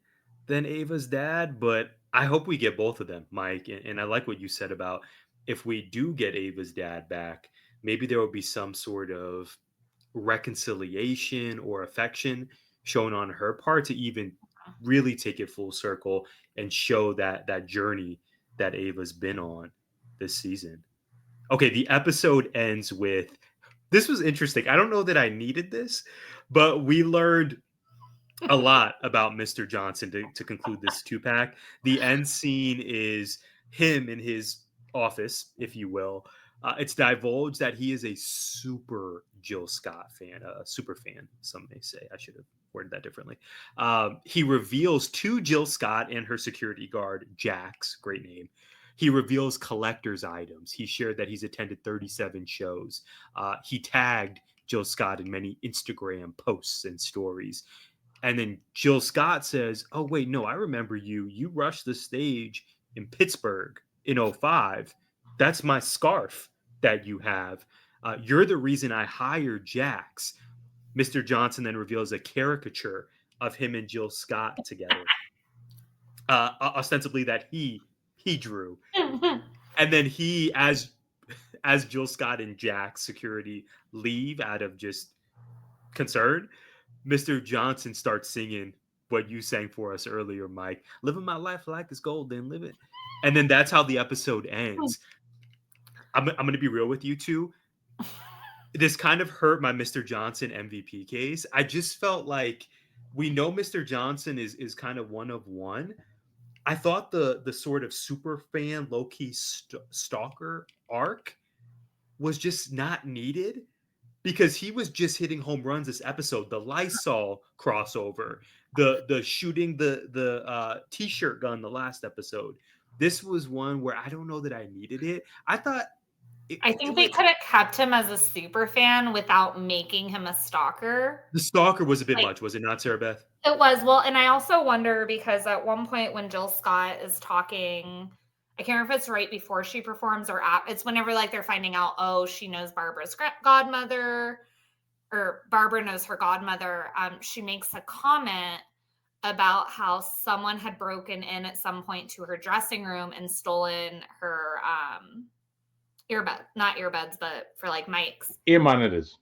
than Ava's dad, but I hope we get both of them, Mike. And I like what you said about if we do get Ava's dad back, maybe there will be some sort of reconciliation or affection shown on her part to even really take it full circle and show that journey that Ava's been on this season. Okay, the episode ends with, this was interesting. I don't know that I needed this, but we learned a lot about Mr. Johnson to conclude this 2-pack. The end scene is him in his office, if you will. It's divulged that he is a super Jill Scott fan, a super fan, some may say. I should have worded that differently. He reveals to Jill Scott and her security guard, Jax, great name. He reveals collector's items. He shared that he's attended 37 shows. He tagged Jill Scott in many Instagram posts and stories. And then Jill Scott says, oh, wait, no, I remember you. You rushed the stage in Pittsburgh in '05. That's my scarf that you have. You're the reason I hired Jax. Mr. Johnson then reveals a caricature of him and Jill Scott together, ostensibly that he drew. And then he, as Jill Scott and Jax security leave out of just concern, Mr. Johnson starts singing what you sang for us earlier, Mike. Living my life like it's golden, live it. And then that's how the episode ends. I'm going to be real with you two. This kind of hurt my Mr. Johnson MVP case. I just felt like we know Mr. Johnson is kind of one of one. I thought the sort of super fan, low-key stalker arc was just not needed, because he was just hitting home runs this episode. The Lysol crossover, the shooting the t-shirt gun the last episode. This was one where I don't know that I needed it. I thought I think they could have kept him as a super fan without making him a stalker. The stalker was a bit much, was it not, Sarah Beth? It was. Well, and I also wonder, because at one point when Jill Scott is talking, I can't remember if it's right before she performs or it's whenever like they're finding out, oh, she knows Barbara's godmother, or Barbara knows her godmother. She makes a comment about how someone had broken in at some point to her dressing room and stolen her not earbuds, but for like mics. Ear monitors.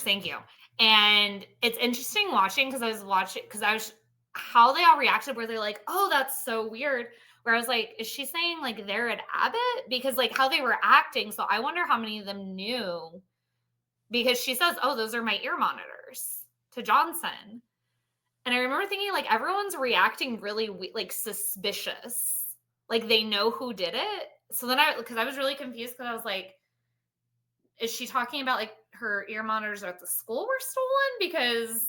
Thank you. And it's interesting watching, because I was how they all reacted, where they're like, oh, that's so weird. where I was like, is she saying like they're at Abbott? Because like how they were acting. So I wonder how many of them knew, because she says, oh, those are my ear monitors to Johnson. And I remember thinking like everyone's reacting really like suspicious. Like they know who did it. So then because I was really confused, because I was like, is she talking about like her ear monitors at the school were stolen? Because,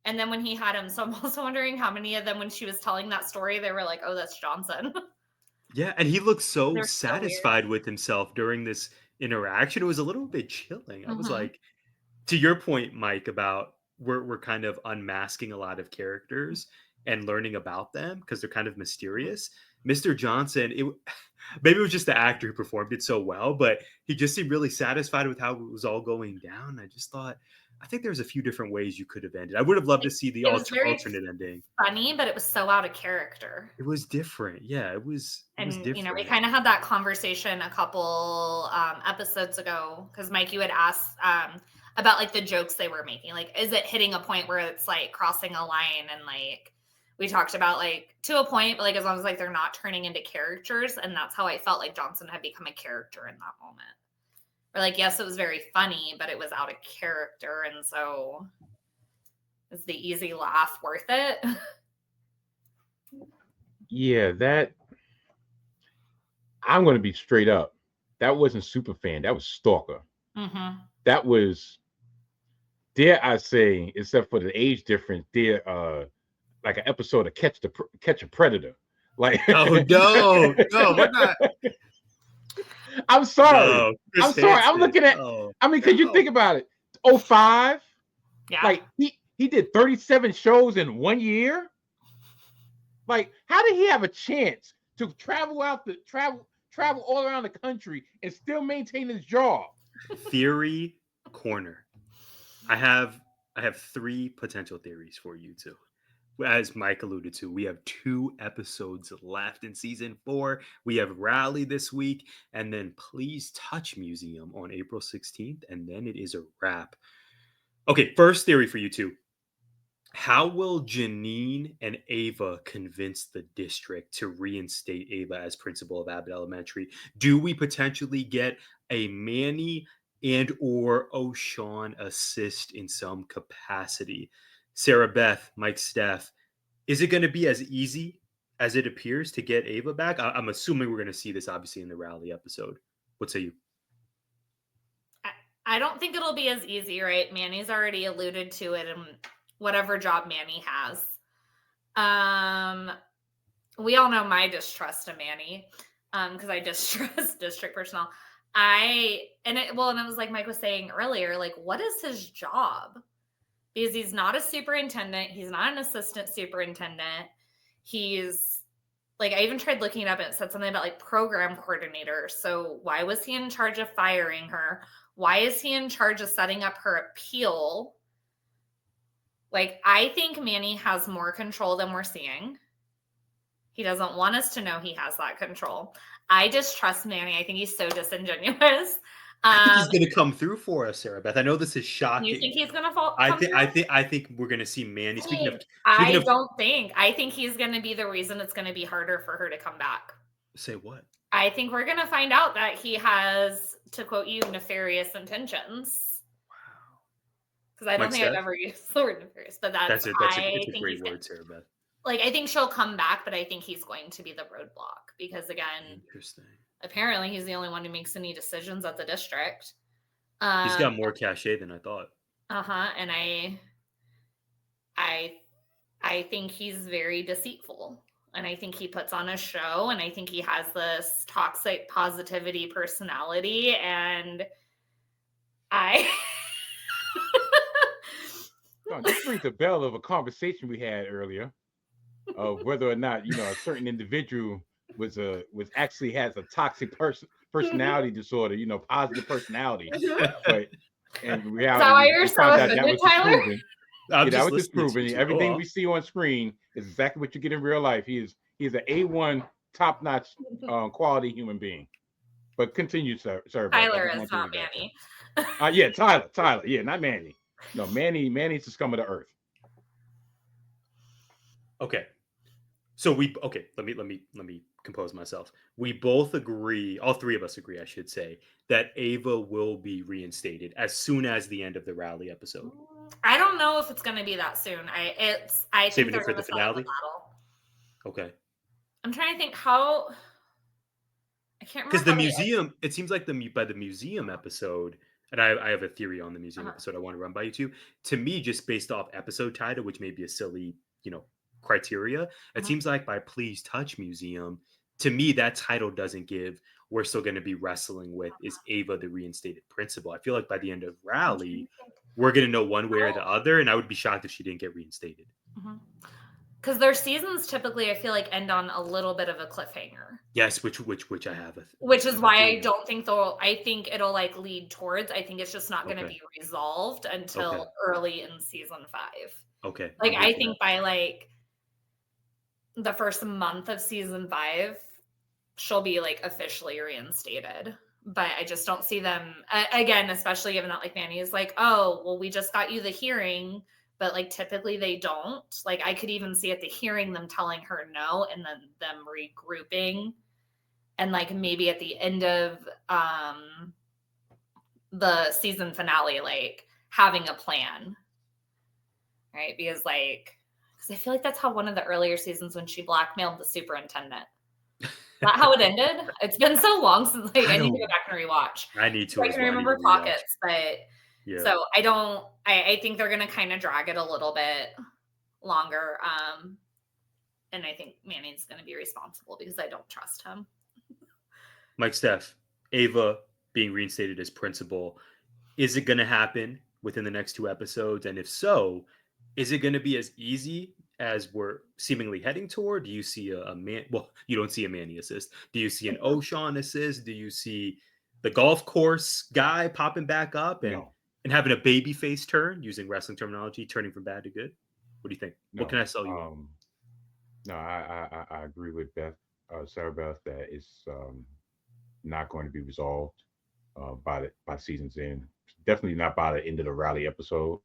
and then when he had them, so I'm also wondering how many of them, when she was telling that story, they were like, oh, that's Johnson. Yeah, and he looked so They're so satisfied with himself during this interaction. It was a little bit chilling. I was Mhm. like, to your point, Mike, about we're kind of unmasking a lot of characters and learning about them because they're kind of mysterious. Mr. Johnson, maybe it was just the actor who performed it so well, but he just seemed really satisfied with how it was all going down. I just thought, I think there's a few different ways you could have ended. I would have loved to see the It was very alternate ending. funny, but it was so out of character. It was different. Yeah, it was different. You know, we kind of had that conversation a couple episodes ago, because Mike, you had asked about like the jokes they were making. Like, is it hitting a point where it's like crossing a line? And like we talked about like to a point, but like as long as like they're not turning into characters. And that's how I felt like Johnson had become a character in that moment. Or like, yes, it was very funny, but it was out of character. And so is the easy laugh worth it? Yeah, that I'm going to be straight up. That wasn't super fan. That was stalker. Mm-hmm. That was, dare I say, except for the age difference, like an episode of Catch a Predator. Like, oh no, we're not. I'm sorry. No, Chris I'm sorry. I'm Hansen. looking at. I mean, because you think about it, 05. Yeah. Like he did 37 shows in 1 year. Like, how did he have a chance to travel all around the country and still maintain his job? Theory corner. I have 3 potential theories for you too. As Mike alluded to, we have 2 episodes left in season 4. We have Rally this week, and then Please Touch Museum on April 16th, and then it is a wrap. Okay, first theory for you two. How will Janine and Ava convince the district to reinstate Ava as principal of Abbott Elementary? Do we potentially get a Manny and or O'Shawn assist in some capacity? Sarah Beth, Mike, Steph, is it going to be as easy as it appears to get Ava back? I'm assuming we're going to see this obviously in the Rally episode. What say you? I don't think it'll be as easy, right? Manny's already alluded to it in whatever job Manny has. We all know my distrust of Manny, because I distrust district personnel. And it was like Mike was saying earlier, like, what is his job? Because he's not a superintendent. He's not an assistant superintendent. He's like, I even tried looking it up and it said something about like program coordinator. So why was he in charge of firing her? Why is he in charge of setting up her appeal? Like, I think Manny has more control than we're seeing. He doesn't want us to know he has that control. I distrust Manny. I think he's so disingenuous. I think he's going to come through for us, Sarah Beth. I know this is shocking. You think he's going to fall? I think we're going to see Manny. I think he's going to be the reason it's going to be harder for her to come back. Say what? I think we're going to find out that he has, to quote you, nefarious intentions. Wow. Because I don't think I've ever used the word nefarious, but that's a great word, Sarah Beth. Like, I think she'll come back, but I think he's going to be the roadblock because, again, interesting. Apparently, he's the only one who makes any decisions at the district. He's got more cachet than I thought. And I think he's very deceitful, and I think he puts on a show, and I think he has this toxic positivity personality, and this rings a bell of a conversation we had earlier of whether or not a certain individual was actually has a toxic personality disorder, positive personality. But in reality, we found out that was disproven. That was disproven. Everything we see on screen is exactly what you get in real life. He's an A1 top-notch quality human being. But continue, sir. Tyler is not Manny. Yeah, Tyler. Yeah, not Manny. No, Manny's the scum of the earth. Okay. So let me compose myself. We both agree, all three of us agree, I should say, that Ava will be reinstated as soon as the end of the rally episode. I don't know if it's going to be that soon. I think Saving they're it for going the to set up a finale? battle. Okay. I'm trying to think how. I can't remember. Because the how they- museum, it seems like by the museum episode, and I have a theory on the museum episode I want to run by you too. To me, just based off episode title, which may be a silly, criteria, it seems like by Please Touch Museum, to me, that title doesn't give we're still going to be wrestling with is Ava the reinstated principal. I feel like by the end of Rally, we're going to know one way or the other, and I would be shocked if she didn't get reinstated. Because their seasons typically, I feel like, end on a little bit of a cliffhanger. Yes, which I have. Which is why I don't think I think it'll like lead towards. I think it's just not going to be resolved until early in season 5. Okay. Like I think by like the first month of season 5, she'll be like officially reinstated. But I just don't see them again, especially given that like Manny is like, oh, well, we just got you the hearing. But like typically they don't. Like I could even see at the hearing them telling her no and then them regrouping. And like maybe at the end of the season finale, like having a plan. Right? Because I feel like that's how one of the earlier seasons when she blackmailed the superintendent. Is that how it ended? It's been so long since I need to go back and rewatch. I need to. I can remember pockets, but so I think they're gonna kind of drag it a little bit longer. And I think Manny's gonna be responsible because I don't trust him. Mike, Steph, Ava being reinstated as principal, is it gonna happen within the next 2 episodes? And if so, is it gonna be as easy as we're seemingly heading toward? Do you see a man? Well, you don't see a Manny assist. Do you see an O'Shawn assist? Do you see the golf course guy popping back up and having a baby face turn, using wrestling terminology, turning from bad to good? What do you think? What can I sell you? No, I agree with Beth, Sarah Beth, that it's not going to be resolved by season's end. Definitely not by the end of the Rally episode.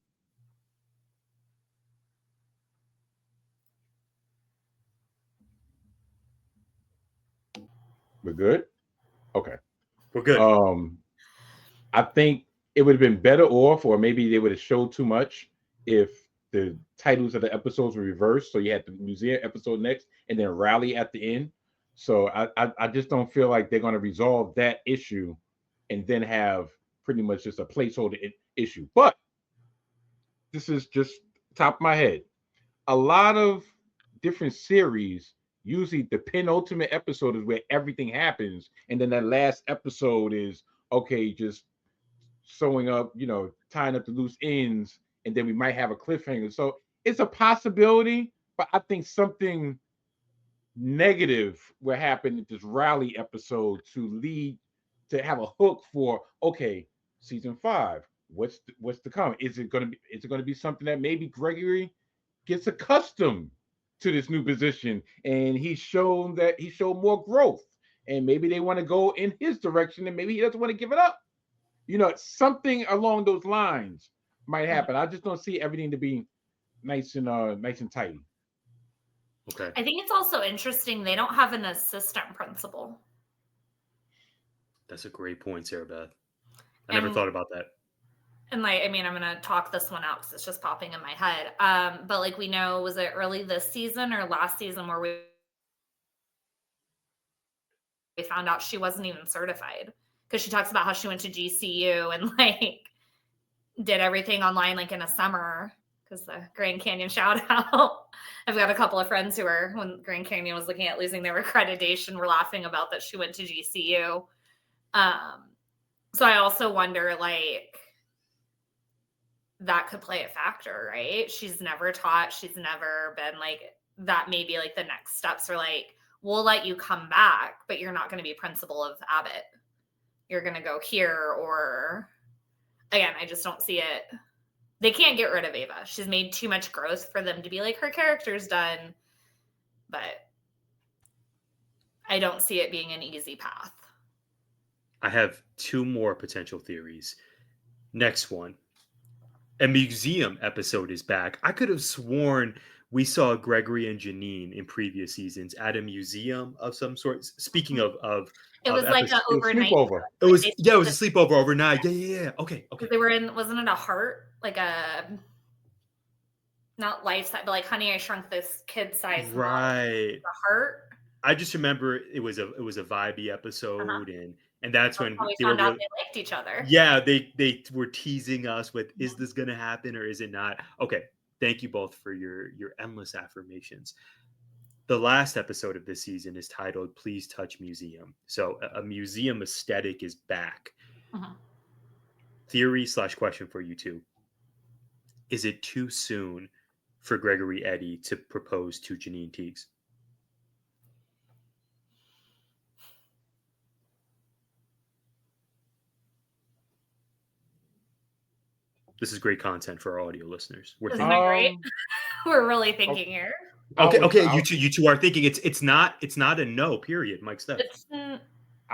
We're good? Okay. We're good. I think it would have been better off, or maybe they would have showed too much if the titles of the episodes were reversed. So you had the museum episode next and then Rally at the end. So I just don't feel like they're going to resolve that issue and then have pretty much just a placeholder issue. But this is just top of my head. A lot of different series, usually the penultimate episode is where everything happens. And then that last episode is, okay, just sewing up, tying up the loose ends. And then we might have a cliffhanger. So it's a possibility, but I think something negative will happen in this Rally episode to have a hook for, okay, season 5. What's to come? Is it going to be something that maybe Gregory gets accustomed to this new position and he showed more growth and maybe they want to go in his direction and maybe he doesn't want to give it up. Something along those lines might happen. I just don't see everything to be nice and tidy. Okay. I think it's also interesting they don't have an assistant principal. That's a great point, Sarah Beth. I never thought about that. And I'm going to talk this one out because it's just popping in my head. But we know, was it early this season or last season where we found out she wasn't even certified? Because she talks about how she went to GCU and did everything online in a summer. Because the Grand Canyon shout out. I've got a couple of friends who were, when Grand Canyon was looking at losing their accreditation, were laughing about that she went to GCU. So I also wonder, that could play a factor, right? She's never taught. She's never been that. Maybe the next steps are we'll let you come back, but you're not going to be principal of Abbott. You're going to go here, or again, I just don't see it. They can't get rid of Ava. She's made too much growth for them to be her character's done, but I don't see it being an easy path. I have 2 more potential theories. Next one. A museum episode is back. I could have sworn we saw Gregory and Janine in previous seasons at a museum of some sort. Speaking of it was like an overnight sleepover. It was a sleepover overnight. Yeah. Okay. They were in, wasn't it a heart, like a not life size, but like Honey I Shrunk This Kid size, right? The heart. I just remember it was a vibey episode, and that's when we found out they liked each other. Yeah, they were teasing us with, is this gonna happen or is it not? Okay, thank you both for your endless affirmations. The last episode of this season is titled "Please Touch Museum," so a museum aesthetic is back. Theory / question for you two: is it too soon for Gregory Eddy to propose to Janine Teagues? This is great content for our audio listeners. We're Isn't that great? We're really thinking here. Okay. You two are thinking it's not a no. Period. Mike Steph.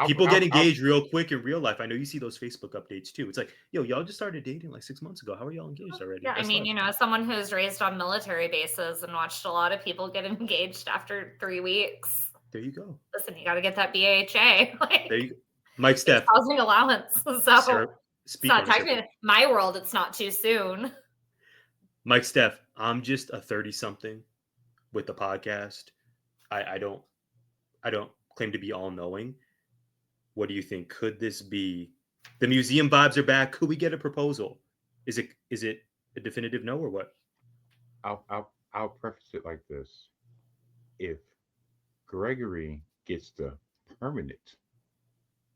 People get engaged real quick in real life. I know you see those Facebook updates too. It's like, yo, y'all just started dating like 6 months ago. How are y'all engaged already? Yeah, I mean, as someone who's raised on military bases and watched a lot of people get engaged after 3 weeks. There you go. Listen, you got to get that BHA. There you go. Mike Steph. Housing allowance. So Sarah, it's not technically my world. It's not too soon. Mike Steph, I'm just a 30-something with the podcast. I don't claim to be all knowing. What do you think? Could this be the museum vibes are back? Could we get a proposal? Is it a definitive no or what? I'll preface it like this. If Gregory gets the permanent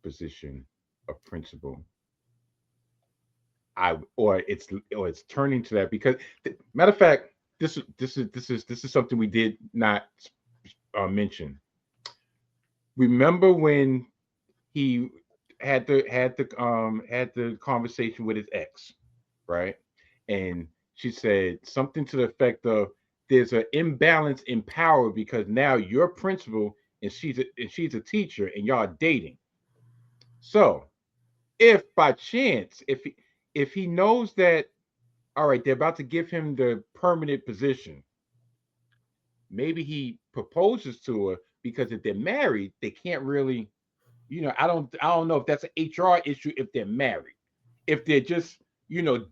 position of principal, it's turning to that, because matter of fact, this is something we did not mention. Remember when he had the conversation with his ex, right? And she said something to the effect of, "There's an imbalance in power because now you're principal and she's a teacher and y'all are dating." So, if by chance, if he knows that, all right, they're about to give him the permanent position, maybe he proposes to her, because if they're married, they can't really, I don't know if that's an HR issue if they're married. If they're just,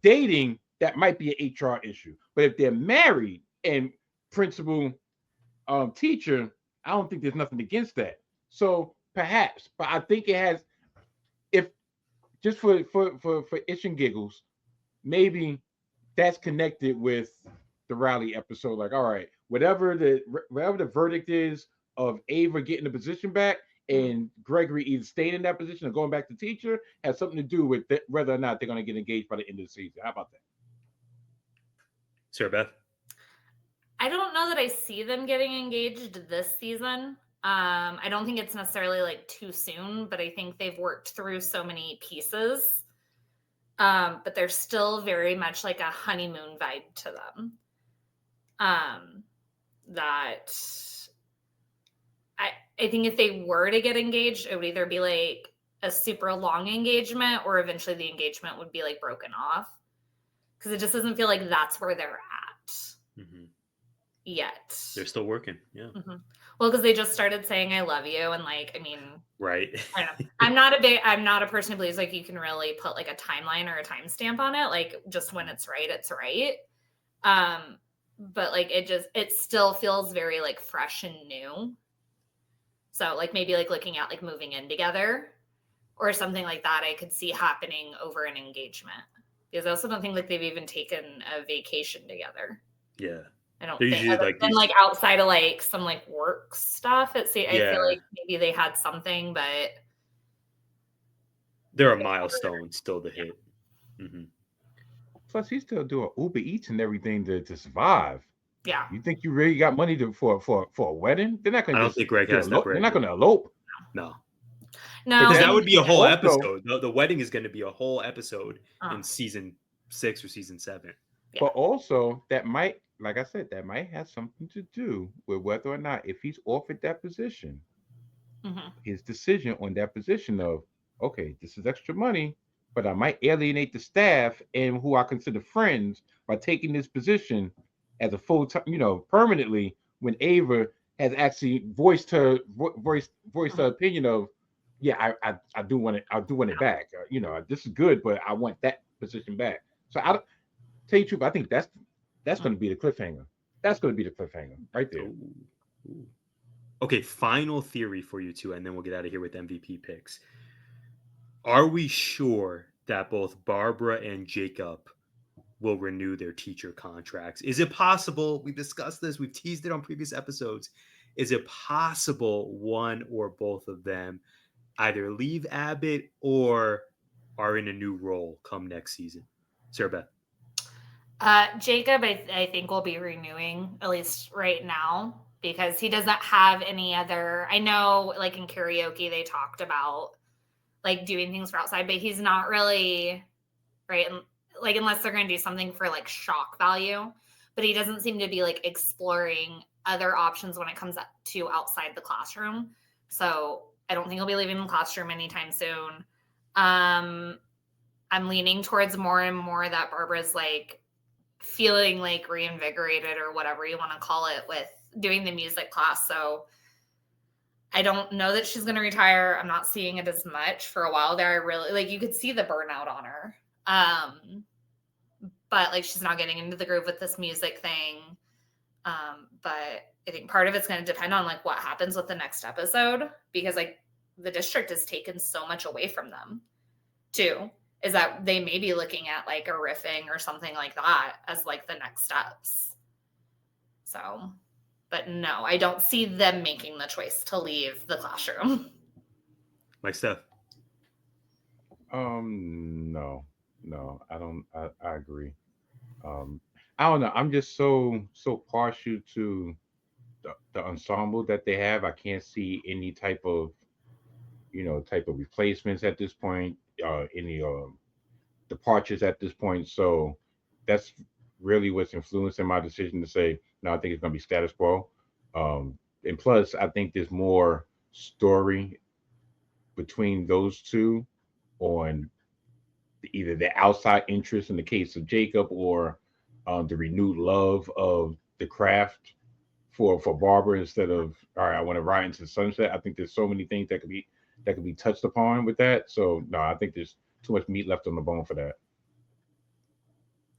dating, that might be an HR issue. But if they're married and principal teacher, I don't think there's nothing against that. So perhaps, but I think it has, if just for itch and giggles, maybe that's connected with the Riley episode. Like, all right, whatever the verdict is of Ava getting the position back and Gregory either staying in that position or going back to teacher, has something to do with whether or not they're going to get engaged by the end of the season. How about that? Sarah Beth? I don't know that I see them getting engaged this season. I don't think it's necessarily like too soon, but I think they've worked through so many pieces. But there's still very much like a honeymoon vibe to them. That I think if they were to get engaged, it would either be like a super long engagement or eventually the engagement would be like broken off. Because it just doesn't feel like that's where they're at yet. They're still working. Yeah. Well, because they just started saying "I love you," and like, I mean, right. I don't know. I'm not a person who believes like you can really put like a timeline or a timestamp on it. Like, just when it's right, it's right. But like it still feels very like fresh and new. So like maybe like looking at like moving in together or something like that, I could see happening over an engagement. Because I also don't think like they've even taken a vacation together. Yeah. I don't They're think, like outside of like some like work stuff. I feel like maybe they had something, but there are milestones still to hit. Plus, he's still doing Uber Eats and everything to survive. Yeah. You think you really got money for a wedding? They're not going to. I don't think Greg has that. They're not going to elope. No. Because that would be a whole episode. The wedding is going to be a whole episode in season 6 or season 7. Yeah. But also, that might, like I said, that might have something to do with whether or not, if he's offered that position, his decision on that position of, okay, this is extra money, but I might alienate the staff and who I consider friends by taking this position. as a full time, permanently when Ava has actually voiced her opinion of, yeah, I do want it back. This is good, but I want that position back. So I tell you the truth, I think that's going to be the cliffhanger. That's going to be the cliffhanger right there. Ooh, ooh. Okay, final theory for you two, and then we'll get out of here with MVP picks. Are we sure that both Barbara and Jacob will renew their teacher contracts? Is it possible? We've discussed this, we've teased it on previous episodes. Is it possible one or both of them either leave Abbott or are in a new role come next season? Sarah Beth. Jacob, I think will be renewing, at least right now, because he doesn't have any other. I know, like in karaoke, they talked about like doing things for outside, but he's not really right. Like unless they're going to do something for like shock value, but he doesn't seem to be like exploring other options when it comes to outside the classroom. So I don't think he'll be leaving the classroom anytime soon. I'm leaning towards more and more that Barbara's like feeling like reinvigorated or whatever you want to call it with doing the music class. So I don't know that she's going to retire. I'm not seeing it as much for a while there. I really like, you could see the burnout on her. But like, she's not getting into the groove with this music thing. But I think part of it's going to depend on like what happens with the next episode, because like the district has taken so much away from them too, is that they may be looking at like a riffing or something like that as like the next steps. So, but no, I don't see them making the choice to leave the classroom. Like Steph. No, I don't. I agree. I don't know. I'm just so partial to the ensemble that they have. I can't see any type of replacements at this point. Any departures at this point. So that's really what's influencing my decision to say no. I think it's going to be status quo. And plus, I think there's more story between those two on either the outside interest in the case of Jacob or the renewed love of the craft for Barbara instead of all right, I want to ride into the sunset. I think there's so many things that could be touched upon with that. So no, I think there's too much meat left on the bone for that.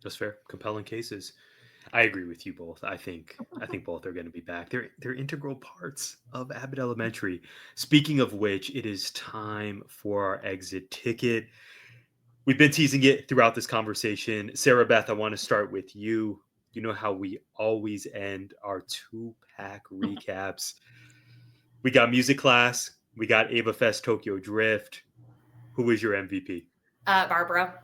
That's fair. Compelling cases. I agree with you both. I think both are going to be back. They're integral parts of Abbott Elementary. Speaking of which, it is time for our exit ticket. We've been teasing it throughout this conversation. Sarah Beth, I want to start with you. You know how we always end our 2-pack recaps. We got music class. We got Ava Fest Tokyo Drift. Who is your MVP? Barbara.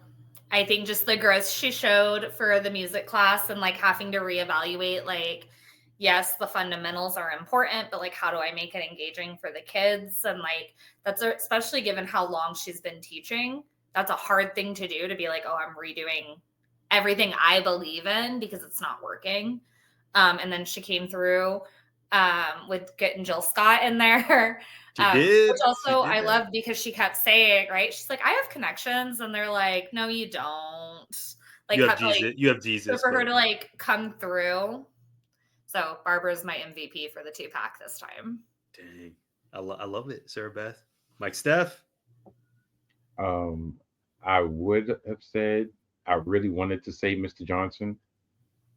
I think just the growth she showed for the music class and like having to reevaluate, like, yes, the fundamentals are important, but like, how do I make it engaging for the kids? And like, that's especially given how long she's been teaching. That's a hard thing to do, to be like, oh, I'm redoing everything I believe in because it's not working. And then she came through with getting Jill Scott in there. Which also I loved because she kept saying, right? She's like, I have connections. And they're like, no, you don't. Like, you have Jesus. For her to like come through. So Barbara's my MVP for the 2-pack this time. Dang. I love it, Sarah Beth. Mike Steph. I would have said I really wanted to say Mr. Johnson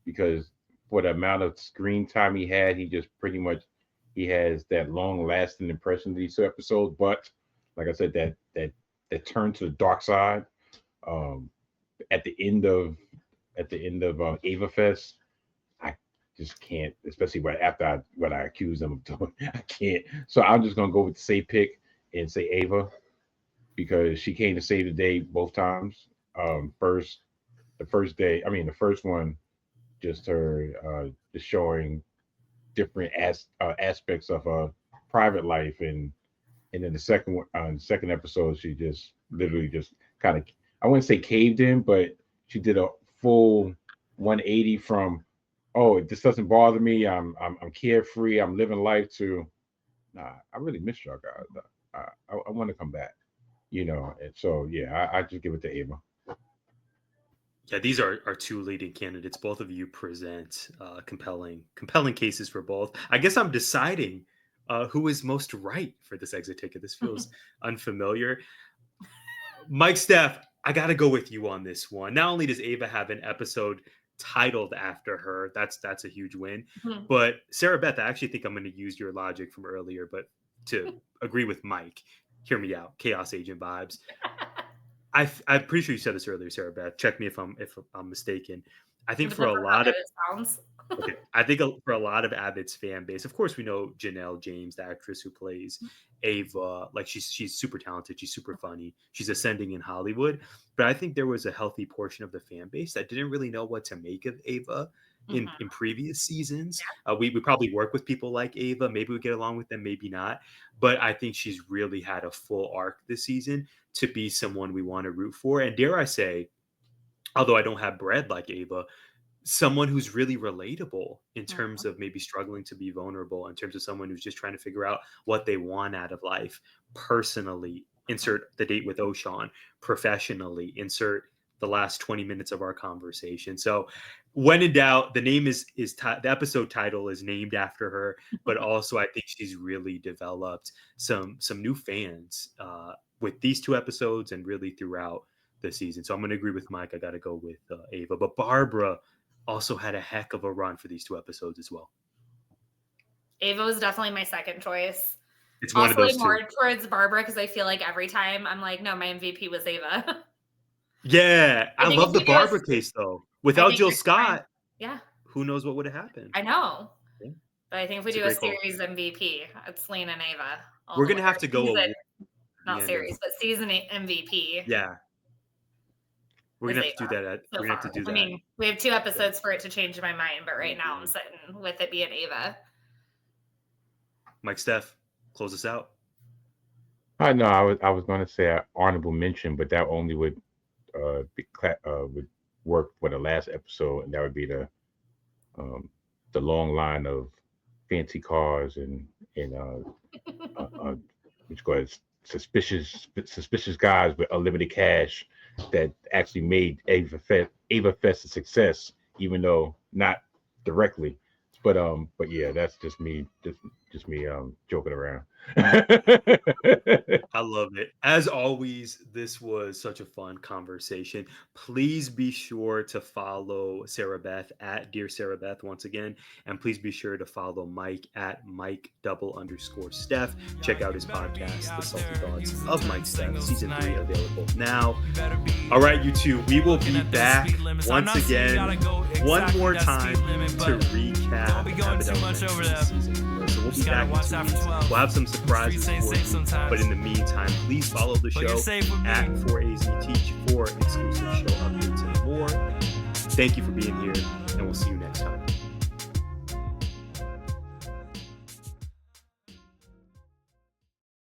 because for the amount of screen time he had, he just pretty much he has that long lasting impression of these 2 episodes. But like I said, that turn to the dark side at the end of Ava Fest, I just can't, especially right after what I accuse them of doing. I can't. So I'm just gonna go with the safe pick and say Ava because she came to save the day both times. The first one, just her just showing different aspects of her private life, and then the second one, the second episode, she just literally just kind of, I wouldn't say caved in, but she did a full 180 from, oh, this doesn't bother me, I'm carefree, I'm living life, to nah, I really miss y'all guys. I want to come back, and so yeah, I just give it to Ava. Yeah, these are our two leading candidates. Both of you present compelling cases for both. I guess I'm deciding who is most right for this exit ticket. This feels unfamiliar. Mike, Steph, I got to go with you on this one. Not only does Ava have an episode titled after her, that's a huge win. Mhm. But Sarah Beth, I actually think I'm going to use your logic from earlier, but to agree with Mike, hear me out. Chaos Agent vibes. I'm pretty sure you said this earlier, Sarah Beth. Check me if I'm mistaken. I think for a lot of okay, I think for a lot of Abbott's fan base, of course, we know Janelle James, the actress who plays Ava. Like she's super talented, she's super funny, she's ascending in Hollywood. But I think there was a healthy portion of the fan base that didn't really know what to make of Ava in previous seasons. We probably work with people like Ava. Maybe we get along with them, maybe not. But I think she's really had a full arc this season to be someone we want to root for. And dare I say, although I don't have bread like Ava, someone who's really relatable in terms of maybe struggling to be vulnerable, in terms of someone who's just trying to figure out what they want out of life personally. Insert the date with Oshawn. Professionally, insert the last 20 minutes of our conversation. So when in doubt, the name is the episode title is named after her, but also I think she's really developed some new fans with these two episodes and really throughout the season. So I'm going to agree with Mike. I got to go with Ava, but Barbara also had a heck of a run for these two episodes as well. Ava was definitely my second choice. It's one of those more two. Towards Barbara, because I feel like every time I'm like, no, my MVP was Ava. Yeah, I love the Barbara case though. Without Jill Scott, who knows what would have happened? I know. Yeah. But I think if we do a series MVP, it's Lane and Ava. We're gonna have to go not series, but season MVP. Yeah. We're gonna have to do that. We're gonna have to do that. I mean, we have 2 episodes for it to change my mind, but right now I'm sitting with it being Ava. Mike, Steph, close us out. I know I was going to say an honorable mention, but that only would would work for the last episode, and that would be the long line of fancy cars and which was suspicious guys with unlimited cash that actually made Ava Fest a success, even though not directly. But yeah, that's just me joking around. I love it. As always, this was such a fun conversation. Please be sure to follow Sarah Beth at Dear Sarah Beth once again. And please be sure to follow Mike at Mike_Steph. Check out his podcast, The Salty Thoughts of Mike Steph, season 3 available now. All right, you two, we will be back once again, one more time to recap Abbott Elementary season 4. So we'll be back in 2 weeks. We'll have some surprises for you. But in the meantime, please follow the show at 4AZTeach for exclusive show updates and more. Thank you for being here, and we'll see you next time.